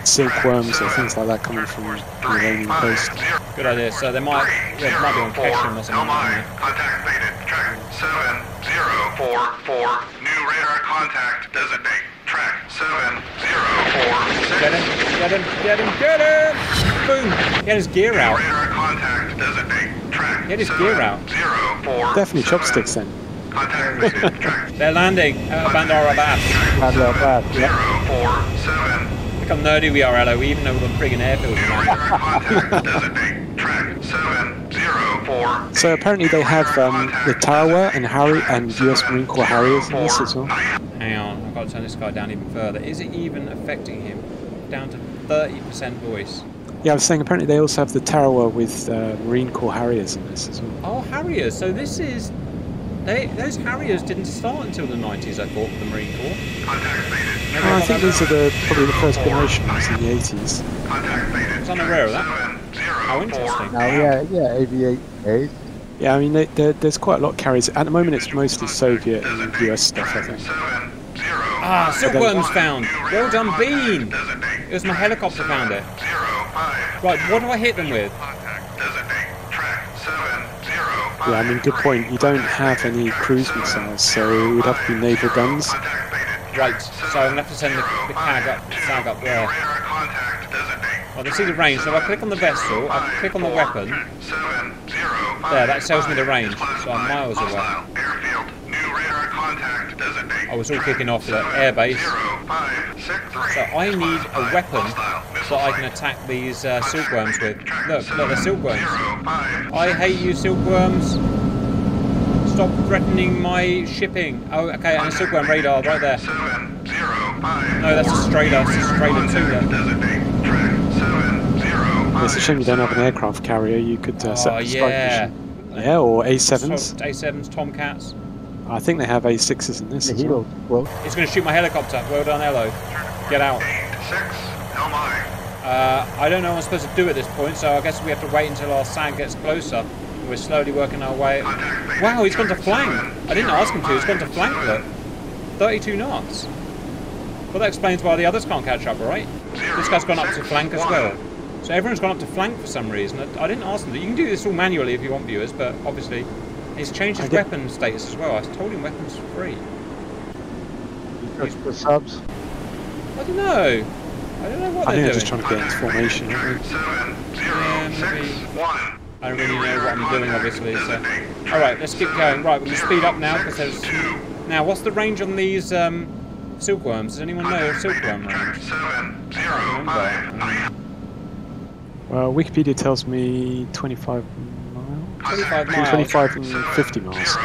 silkworms or things like that coming from the Iranian coast. Good idea. So they might be on Keshem or something. Contact faded. Track 7044. New radar contact. Designate. Track 7046. Get him, get him, get him, get him! Boom! Get his gear out. Radar contact. Designate. Track Get his gear out. 7047. Definitely chopsticks then. Contact faded. Track They're landing at Bandar Abbas. Bad, yeah. 047. Look how nerdy we are, Elo. We even know all the friggin' airfields New now. radar contact. Designate. Track 704. So apparently they have the Tarawa and US Marine Corps Harriers in this as well. Hang on, I've got to turn this guy down even further. Is it even affecting him? Down to 30% voice. Yeah, I was saying apparently they also have the Tarawa with Marine Corps Harriers in this as well. Oh, Harriers. So this is... those Harriers didn't start until the 90s, I thought, with the Marine Corps. Contact faded. I think these are probably the first generation ones in the 80s. Contact faded. I was unaware of that. How interesting. Now, yeah, AV-8As. Yeah, I mean, there's quite a lot of carriers. At the moment, it's mostly Soviet and US stuff, I think. Ah, silkworms found. Well done, Bean. It was my helicopter found it. Right, what do I hit them with? Yeah, I mean, good point. You don't have any cruise missiles, so it would have to be naval guns. Right, so I'm going to have to send the SAG up there. I can see the range, so if I click on the vessel, I click on the weapon. There, that tells me the range, so I'm miles away. I was all kicking off the airbase. So I need a weapon that I can attack these silkworms with. Look, they're silkworms. I hate you, silkworms. Stop threatening my shipping. Oh, okay, and a silkworm radar right there. No, that's a Strader. It's a Strader 2 there. It's a shame you don't have an aircraft carrier. You could set up a strike yeah. mission. Yeah, or A7s. A7s, Tomcats. I think they have A6s in this as well. It's going to shoot my helicopter. Well done, Elo. Get out. I don't know what I'm supposed to do at this point, so I guess we have to wait until our SAG gets closer. We're slowly working our way. Wow, he's gone to flank. I didn't ask him to. He's gone to flank, look. 32 knots. Well, that explains why the others can't catch up, right? This guy's gone up to flank as well. So everyone's gone up to flank for some reason. I didn't ask them to. You can do this all manually if you want, viewers, but obviously he's changed his weapon status as well. I told him weapons free. The subs? I don't know. I don't know what I think they're they're doing. just trying to get into formation, aren't they? Yeah, maybe. I don't really know what I'm doing, obviously. So, all right, let's keep going. Right, we're going to speed up now because there's. Now, what's the range on these silkworms? Does anyone know silkworm range? I can't remember. Well, Wikipedia tells me 25 miles. 25 miles. 25 and 50 miles.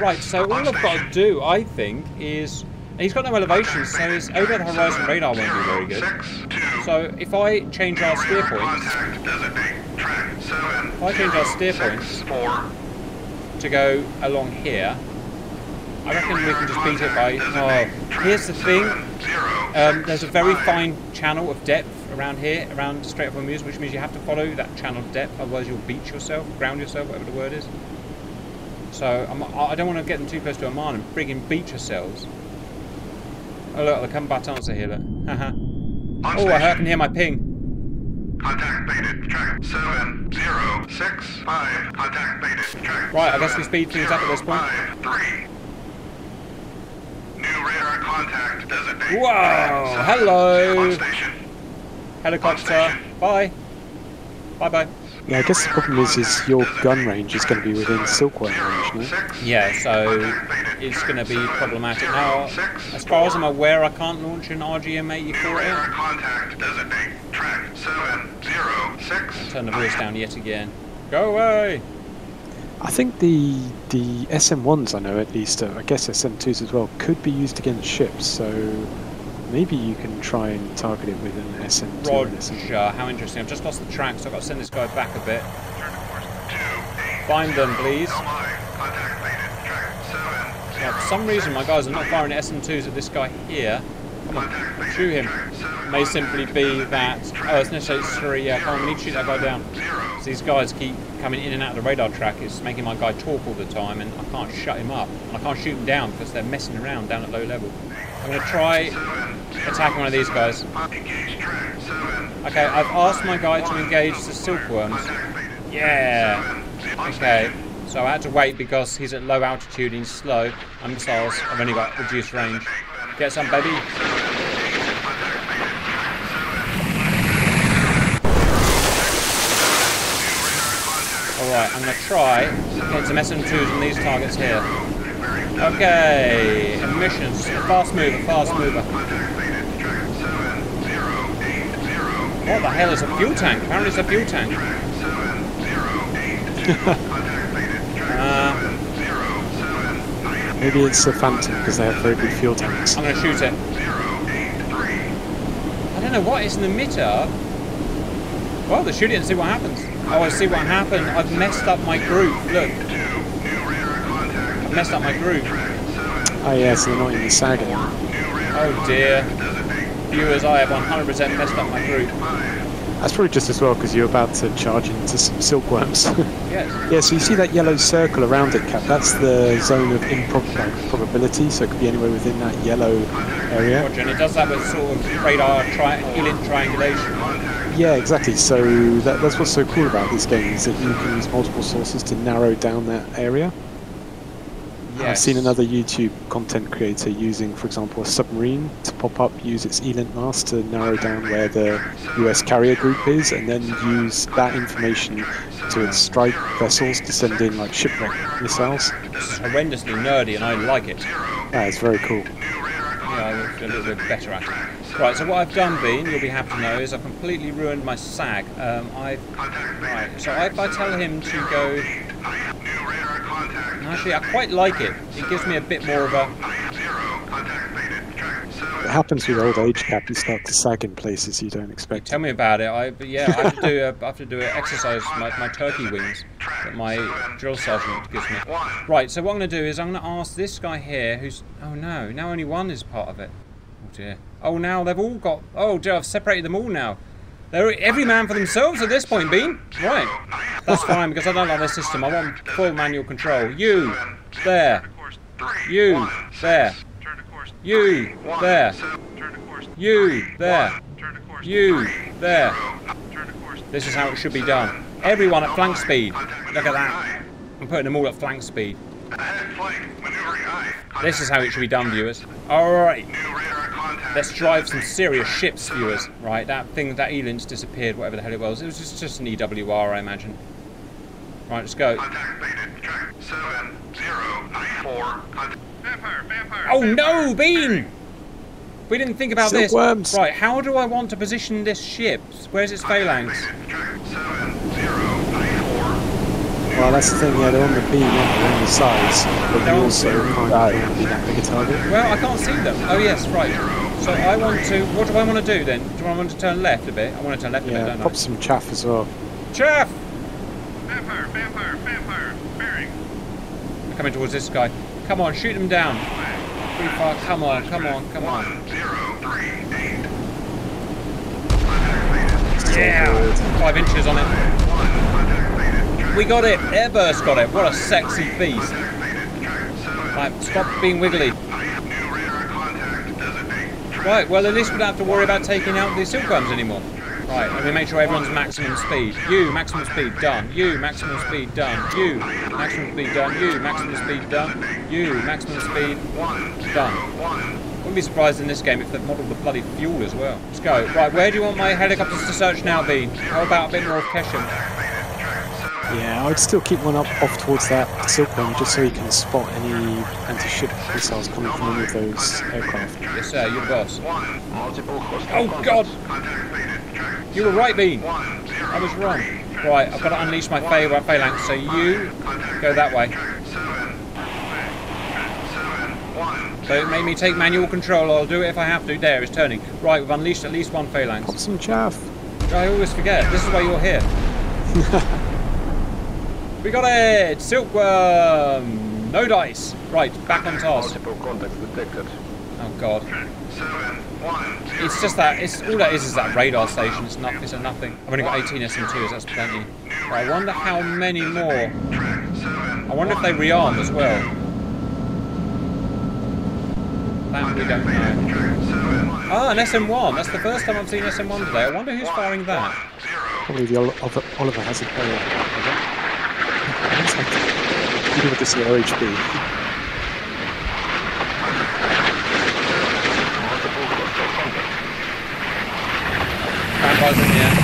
Right, so all I've got to do, I think, is He's got no elevation, so his over the horizon radar won't be very good. So if I change our steer points, to go along here, I reckon we can just beat it by. Oh, here's the thing. There's a very fine channel of depth around here, around Strait of Hormuz, which means you have to follow that channel of depth, otherwise you'll beach yourself, ground yourself, whatever the word is. So I don't want to get them too close to Oman and frigging beach ourselves. Oh look, the come back answer here, look. Haha. Oh, I can hear my ping. Contact baited. Track 7065. Contact baited. Track. Right, I guess we speed things up at this point. 3. New radar contact. Designate. Whoa! Hello! On station. Helicopter. Bye. Bye bye. Yeah, I guess the problem is your gun range is going to be within Silkworm range, no? Yeah, so it's going to be problematic. Now, as far as I'm aware, I can't launch an RGM-84 Radar here. contact. Designate. Track 706. Turn the voice down yet again. Go away! I think the SM1s, I know at least, I guess SM2s as well, could be used against ships, so maybe you can try and target it with an SM2 or an SM1. Roger, how interesting. I've just lost the track, so I've got to send this guy back a bit. Find them, please. Now, for some reason, my guys are not firing SM2s at this guy here. Come on, shoot him. It may simply be that... Oh, it's necessary. Yeah, come on, we need to shoot that guy down. So these guys keep coming in and out of the radar track. It's making my guy talk all the time, and I can't shut him up. And I can't shoot him down because they're messing around down at low level. I'm going to try attacking one of these guys. Okay, I've asked my guy to engage the silkworms. Yeah. Okay, so I had to wait because he's at low altitude and he's slow. And missiles have only got reduced range. Get some, baby. Alright, I'm going to try getting some SM2s on these targets here. Okay, emissions. Fast mover, fast mover. What the hell is a fuel tank? Apparently it's a fuel tank. Maybe it's a Phantom because they have very good fuel tanks. I'm going to shoot it. I don't know what is in the emitter. Well, let's shoot it and see what happens. Oh, I see what happened. I've messed up my group. Look. I've messed up my group. Oh yeah, so they're not even sagging. Oh dear. Viewers, I have 100% messed up my group. That's probably just as well because you're about to charge into some silkworms. Yes. Yeah, so you see that yellow circle around it, Cap? That's the zone of improbability, so it could be anywhere within that yellow area. Roger, and it does that with sort of radar ELINT triangulation. Yeah, exactly. So that's what's so cool about this game, is that you can use multiple sources to narrow down that area. Yes. I've seen another YouTube content creator using, for example, a submarine to pop up, use its ELINT mast to narrow down where the US carrier group is, and then use that information to strike vessels to send in like shipwreck missiles. This is horrendously nerdy and I like it. Yeah, it's very cool. Yeah, I will feel a little bit better at it. Right, so what I've done, Bean, you'll be happy to know, is I've completely ruined my sag. Right, so if I tell him to go... Actually, I quite like it. It gives me a bit more of a... It happens with old age, Cap. You start to sag in places you don't expect. Tell me about it. I have to do an exercise my turkey wings that my drill sergeant gives me. Right, so what I'm going to do is I'm going to ask this guy here who's... Oh no, now only one is part of it. Oh dear. Oh, now they've all got... Oh dear, I've separated them all now. They're every man for themselves at this point, Bean. Right. That's fine, because I don't like this system. I want full manual control. You, there. You, there. You, there. You, there. You, there. This is how it should be done. Everyone at flank speed. Look at that. I'm putting them all at flank speed. This is how it should be done, viewers. Alright. Let's drive some serious ships, viewers. Right, that thing, that ELINT's disappeared, whatever the hell it was. It was just an EWR, I imagine. Right, let's go. Oh no, Bean! We didn't think about this. Silkworms. Right, how do I want to position this ship? Where's its phalanx? Well, that's the thing, yeah, they're on the beam, aren't they? They're on the sides, but you also can't be that big a target. Well, I can't see them. Oh yes, right. So I want to, what do I want to do then? Do I want to turn left a bit? I want to turn left a bit, don't I? Pop some chaff as well. Chaff! Vampire, bearing. I'm coming towards this guy. Come on, shoot him down. Pretty far, come on. 1038. Yeah! 5 inches on it. We got it! Airburst got it! What a sexy beast! Right, stop being wiggly. Right, well at least we don't have to worry about taking out the silkworms anymore. Right, let me make sure everyone's maximum speed. You, maximum speed, done. You, maximum speed, done. You, maximum speed, done. You, maximum speed, done. You, maximum speed, done. Wouldn't be surprised in this game if they've modelled the bloody fuel as well. Let's go. Right, where do you want my helicopters to search now, Bean? How about a bit more of Keshem? Yeah, I'd still keep one off towards that silkworm just so you can spot any anti-ship missiles coming from any of those aircraft. Yes, sir, you're the boss. Multiple hostile Oh, God! contacts. You were right, Bean. I was wrong. Right, I've got to unleash my phalanx, so you go that way. So it made me take manual control. I'll do it if I have to. There, it's turning. Right, we've unleashed at least one phalanx. Pop some chaff. I always forget. This is why you're here. We got it! Silkworm! No dice! Right, back on task. Multiple contacts detected. Oh god. It's just that, all that is that radar station. It's a nothing. I've only got 18 SM2s, that's plenty. Right, I wonder how many more. I wonder if they rearm as well. That we don't know. Ah, an SM1! That's the first time I've seen SM1 today. I wonder who's firing that. Probably the Oliver has a player. It's like, even with this OHB. Vampires in the air.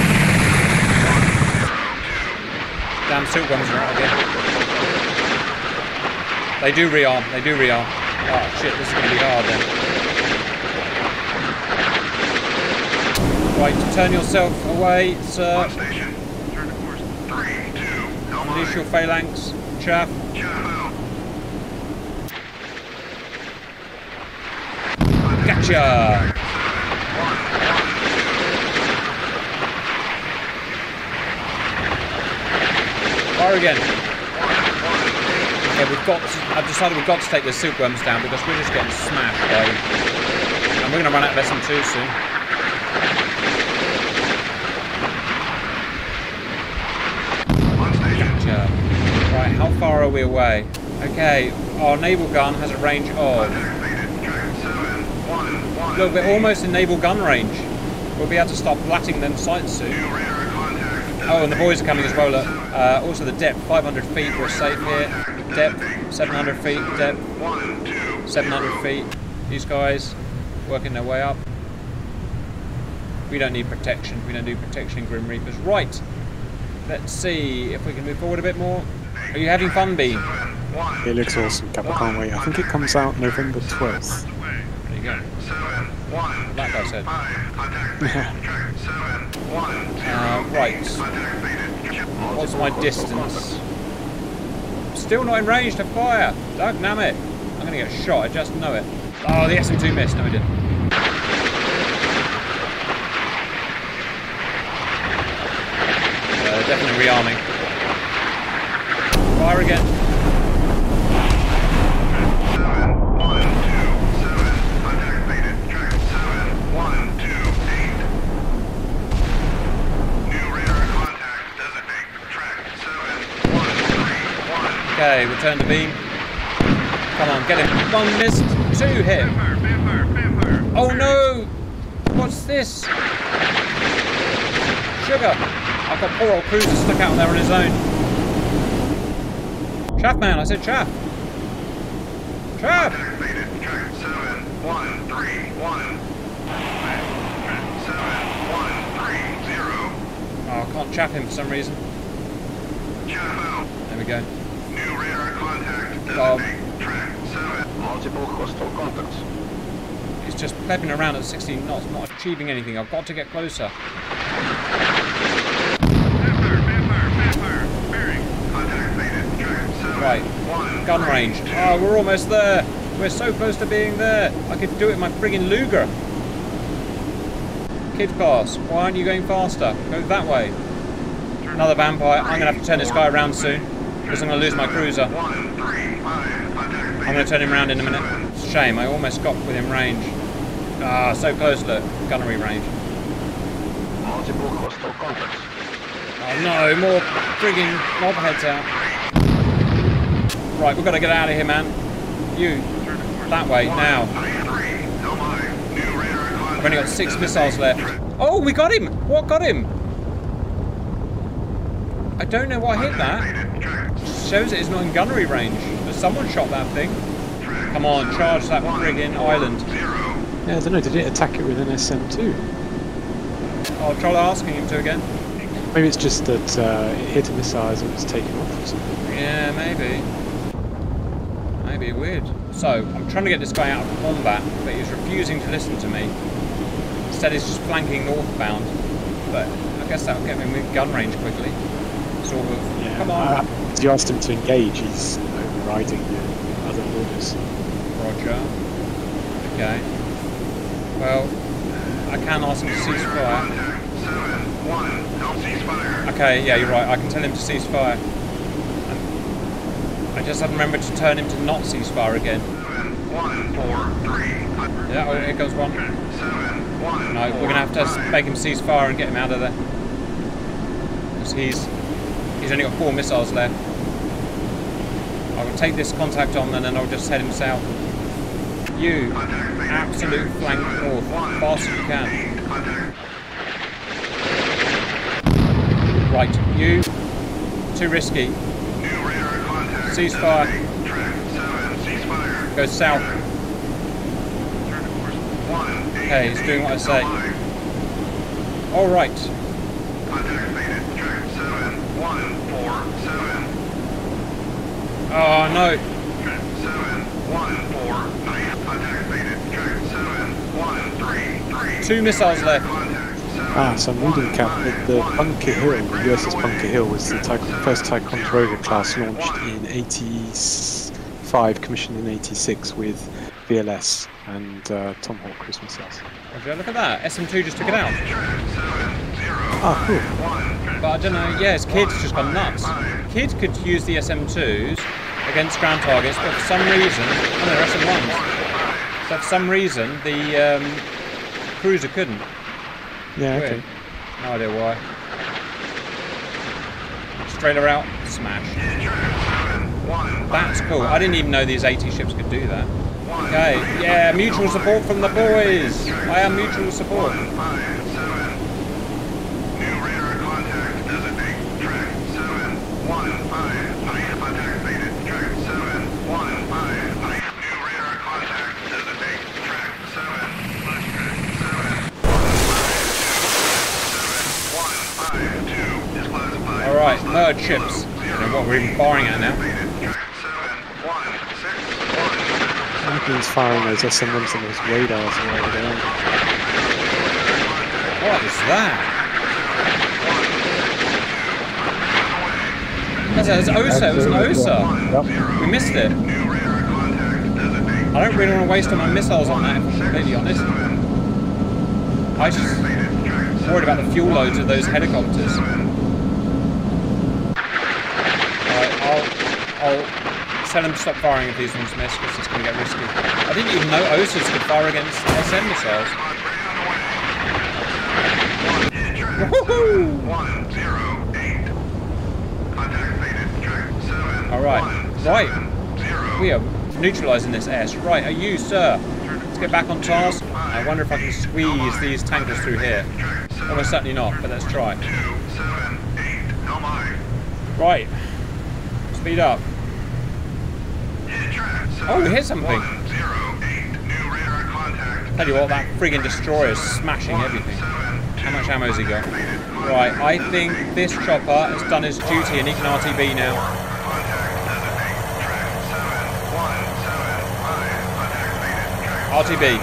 Damn silkworms are out again. They do rearm. Oh shit, this is going to be hard then. Right, turn yourself away, sir. Unleash your phalanx. Chaff. Gotcha! Fire again. Okay, I've decided we've got to take the silkworms down because we're just getting smashed by them. And we're going to run out of SM2 soon. Gotcha. Right, how far are we away? Okay, our naval gun has a range of... Look, we're almost in naval gun range. We'll be able to start blatting them sights soon. Oh, and the boys are coming as well. Also the depth, 500 feet, we're safe here. Depth, 700 feet. Depth, 700 feet. These guys working their way up. We don't need protection. We don't do protection in Grim Reapers. Right. Let's see if we can move forward a bit more. Are you having fun, Bean? It looks awesome, Cap. I can't wait. I think it comes out November 12th. There you go. That guy said. Right. What's my distance? Still not in range to fire. Dag damn it. I'm going to get shot. I just know it. Oh, the SM2 missed. No, we didn't. They're definitely rearming. Fire again. Okay, return to beam. Come on, get him. 1 missed, 2 hit. Oh no! What's this? Sugar! I've got poor old Cruiser stuck out there on his own. Chaff man, I said chaff. Chaff! Oh, I can't chaff him for some reason. There we go. New radar contact. Multiple hostile contacts. He's just pepping around at 16 knots, not achieving anything. I've got to get closer. Bearing. Contact Right, gun range. Oh, we're almost there. We're so close to being there. I could do it with my friggin' Luger. Kid class, why aren't you going faster? Go that way. Another vampire. I'm going to have to turn this guy around soon, because I'm going to lose my cruiser. I'm going to turn him around in a minute. It's a shame, I almost got within range. Ah, so close, look. Gunnery range. Multiple hostile contacts. Oh no, more frigging mob heads out. Right, we've got to get out of here, man. You, that way, now. I've only got 6 missiles left. Oh, we got him! What got him? I don't know what hit that. Shows it is not in gunnery range. But someone shot that thing. Come on, charge that friggin' island. Yeah, I don't know, did it attack it with an SM2? I'll try asking him to again. Maybe it's just that it hit a missile as it was taken off or something. Yeah, maybe. Maybe, weird. So, I'm trying to get this guy out of combat, but he's refusing to listen to me. Instead he's just flanking northbound. But I guess that'll get me within gun range quickly. Sort of. Yeah, Come on. If you asked him to engage, he's overriding the other orders. Roger. Okay. Well, I can ask him to cease fire. Okay, yeah, you're right. I can tell him to cease fire. I just have to remember to turn him to not cease fire again. Yeah, oh, here goes one. No, we're going to have to make him cease fire and get him out of there. Because he's only got 4 missiles left. I will take this contact on and then I'll just head him south. You, absolute flank north, fast as you can. Right, you, too risky. Ceasefire. Go south. Okay, he's doing what I say. Alright. Oh no. 2 missiles left. Ah, so I'm reading Cap that the Bunker Hill, the USS Bunker Hill, was the first Ticonderoga class launched in 85, commissioned in 86 with VLS and Tomahawk cruise missiles. Okay, look at that. SM2 just took it out. Ah, cool. But I don't know, yeah, his kid's just gone nuts. Kid could use the SM2s against ground targets, but for some reason, oh no, SM1s. So for some reason, the cruiser couldn't. Yeah, Weird. okay. No idea why. Straight her out, smash. That's cool. I didn't even know these AT ships could do that. Okay, yeah, mutual support from the boys. I am mutual support. Alright, merge ships. I don't know what we're even firing at now. I think he's firing those SM1s and those radars all over there. What is that? That's an OSA, it was an OSA. Yep. We missed it. I don't really want to waste all my missiles on that, if I'm completely honest. I just worried about the fuel loads of those helicopters. I'll tell them to stop firing if these ones miss, because it's going to get risky. I didn't even know OSAs could fire against SM missiles. Woohoo! Alright, right. We are neutralising this S. Right, are you, sir? Let's get back on task. I wonder if I can squeeze these tankers through here. Almost certainly not, but let's try. Right. Speed up. Oh, we hit something. Tell you what, that friggin' destroyer's smashing everything. How much ammo's he got? Right, I think this chopper has done his duty and he can RTB now. RTB.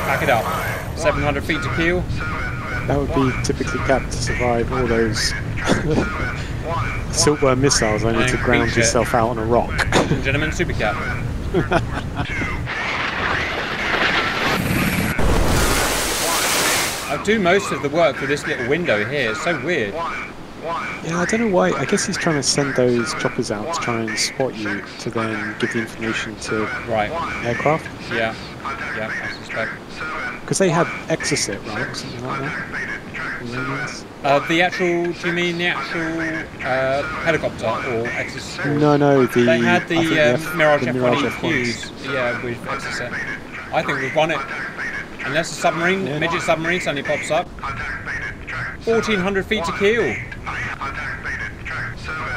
Back it up. 700 feet to keel. That would be typically capped to survive all those Silkworm missiles only And to ground reach it. yourself out on a rock. Ladies and gentlemen, Supercat. I do most of the work with this little window here. It's so weird. Yeah, I don't know why. I guess he's trying to send those choppers out to try and spot you to then give the information to Right. aircraft. Yeah. Yeah, I suspect. Because they had Exocet, right? Or something like that. Romanians? The actual, do you mean the actual helicopter or Exis? No, the... They had the I think Mirage the F1 F1s. fuse, yeah, with Exocet. I think we've won it. Unless a submarine, Yeah. midget submarine suddenly pops up. 1,400 feet to keel.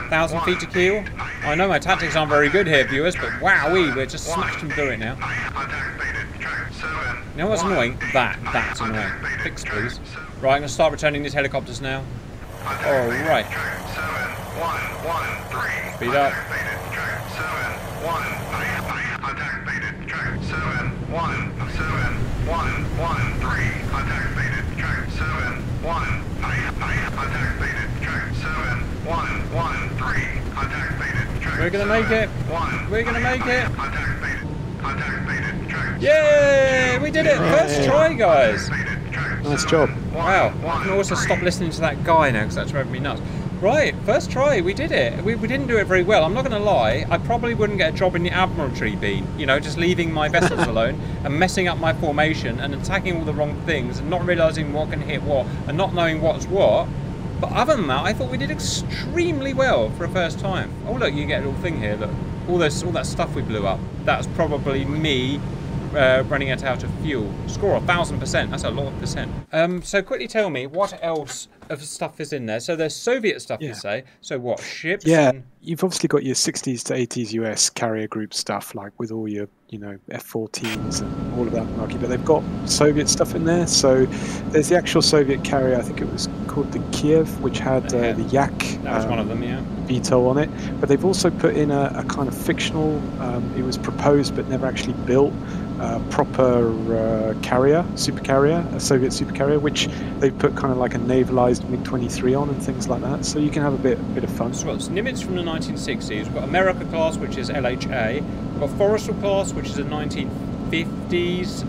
1,000 feet to keel. I know my tactics aren't very good here, viewers, but wowee, we're just smashing through it now. You know what's annoying? That's annoying. Fix, please. Right, I'm going to start returning these helicopters now. Alright. Speed up. We're going to make it. We're going to make it. Yay! We did it! First try, guys! Nice job. Wow, I can also stop listening to that guy now because that's driving me nuts. Right, first try, we did it. We didn't do it very well. I'm not going to lie, I probably wouldn't get a job in the Admiralty beam. You know, just leaving my vessels alone and messing up my formation and attacking all the wrong things and not realising what can hit what and not knowing what's what. But other than that, I thought we did extremely well for a first time. Oh look, you get a little thing here, look. All that stuff we blew up. That's probably me running it out of fuel. Score 1,000%. That's a lot of percent. So quickly tell me what else of stuff is in there. So there's Soviet stuff, you say. So what, ships? Yeah, and... you've obviously got your 60s to 80s US carrier group stuff, like with all your, F-14s and all of that malarkey. But they've got Soviet stuff in there. So there's the actual Soviet carrier. I think it was called the Kiev, which had the Yak. That was one of them, yeah. Veto on it. But they've also put in a kind of fictional. It was proposed but never actually built. Proper carrier, supercarrier, a Soviet supercarrier, which they've put kind of like a navalized MiG-23 on and things like that. So you can have a bit of fun. So it's Nimitz from the 1960s. We've got America class, which is LHA. We've got Forrestal class, which is a 1950s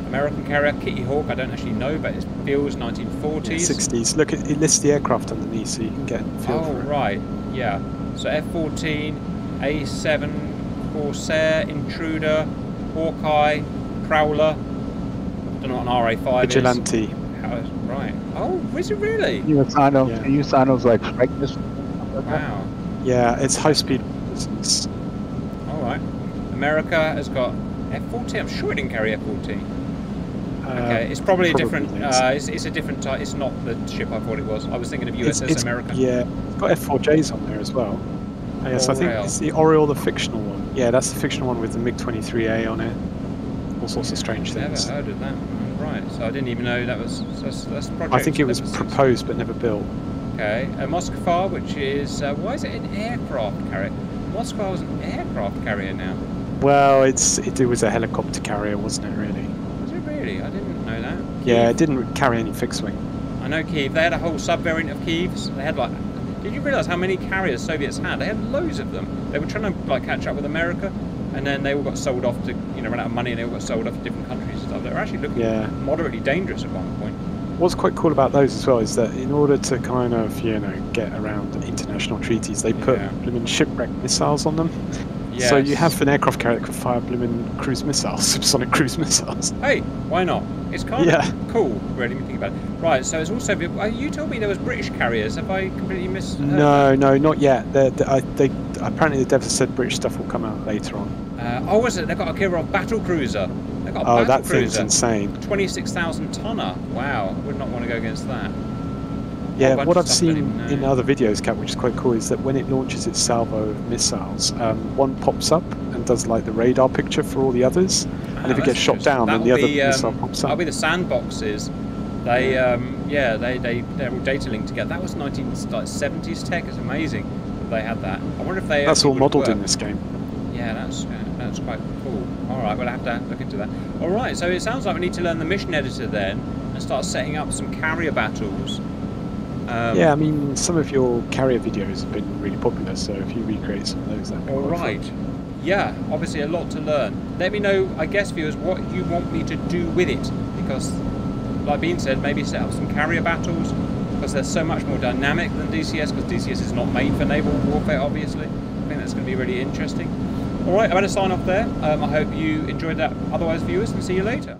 American carrier. Kitty Hawk, I don't actually know, but it feels 1940s. Yeah, 60s. Look, it lists the aircraft underneath, so you can get a feel for it. Oh, right. Yeah. So F-14, A-7, Corsair, Intruder, Hawkeye, Prowler. Don't know what an RA-5 Vigilante. is. Right. Oh, is it really? USANO's like strike missile. Wow. Yeah, it's high-speed. All right. America has got F-14. I'm sure it didn't carry F-14. Okay, it's probably a different. It's a different type. It's not the ship I thought it was. I was thinking of USS America. Yeah, it's got F-4Js on there as well. Yes, I think it's the Oriole, the fictional one. Yeah, that's the fictional one with the MiG-23A on it. All sorts of strange things. Never heard of that. Right, so I didn't even know that was. That's project. I think it was proposed but never built. Okay, a Moskva, which is why is it an aircraft carrier? Moskva was an aircraft carrier now. Well, it was a helicopter carrier, wasn't it? Really? Was it really? I didn't know that. Yeah, it didn't carry any fixed wing. I know Kiev. They had a whole subvariant of Kievs. They had like. Did you realise how many carriers Soviets had? They had loads of them. They were trying to like catch up with America, and then they all got sold off to run out of money, and they all got sold off to different countries and stuff. They were actually looking moderately dangerous at one point. What's quite cool about those as well is that in order to kind of get around international treaties, they put blooming shipwreck missiles on them. Yes. So you have an aircraft carrier that can fire blooming cruise missiles, supersonic cruise missiles. Hey, why not? It's kind of cool, really, when you think about it. Right, so it's also... You told me there was British carriers. Have I completely missed... No, not yet. Apparently the devs said British stuff will come out later on. Was it? They've got a Kirov battle cruiser. They've got a battle that cruiser. thing's insane. 26,000 tonner. Wow, would not want to go against that. Yeah, what I've seen in other videos, Kat, which is quite cool, is that when it launches its salvo of missiles, one pops up and does like the radar picture for all the others, and if it gets shot down, then the other missile pops up. That'll be the sandboxes. They're all data linked together. That was 1970s tech. It's amazing that they had that. I wonder if they. That's all modelled in this game. Yeah, that's quite cool. All right, we'll have to look into that. All right, so it sounds like we need to learn the mission editor then and start setting up some carrier battles. Yeah, I mean, some of your carrier videos have been really popular, so if you recreate some of those, that'd be All quite right. fun. Yeah, obviously a lot to learn. Let me know, I guess, viewers, what you want me to do with it, because, like being said, maybe set up some carrier battles, because they're so much more dynamic than DCS, because DCS is not made for naval warfare, obviously. I think that's going to be really interesting. All right, I'm going to sign off there. I hope you enjoyed that. Otherwise, viewers, and see you later.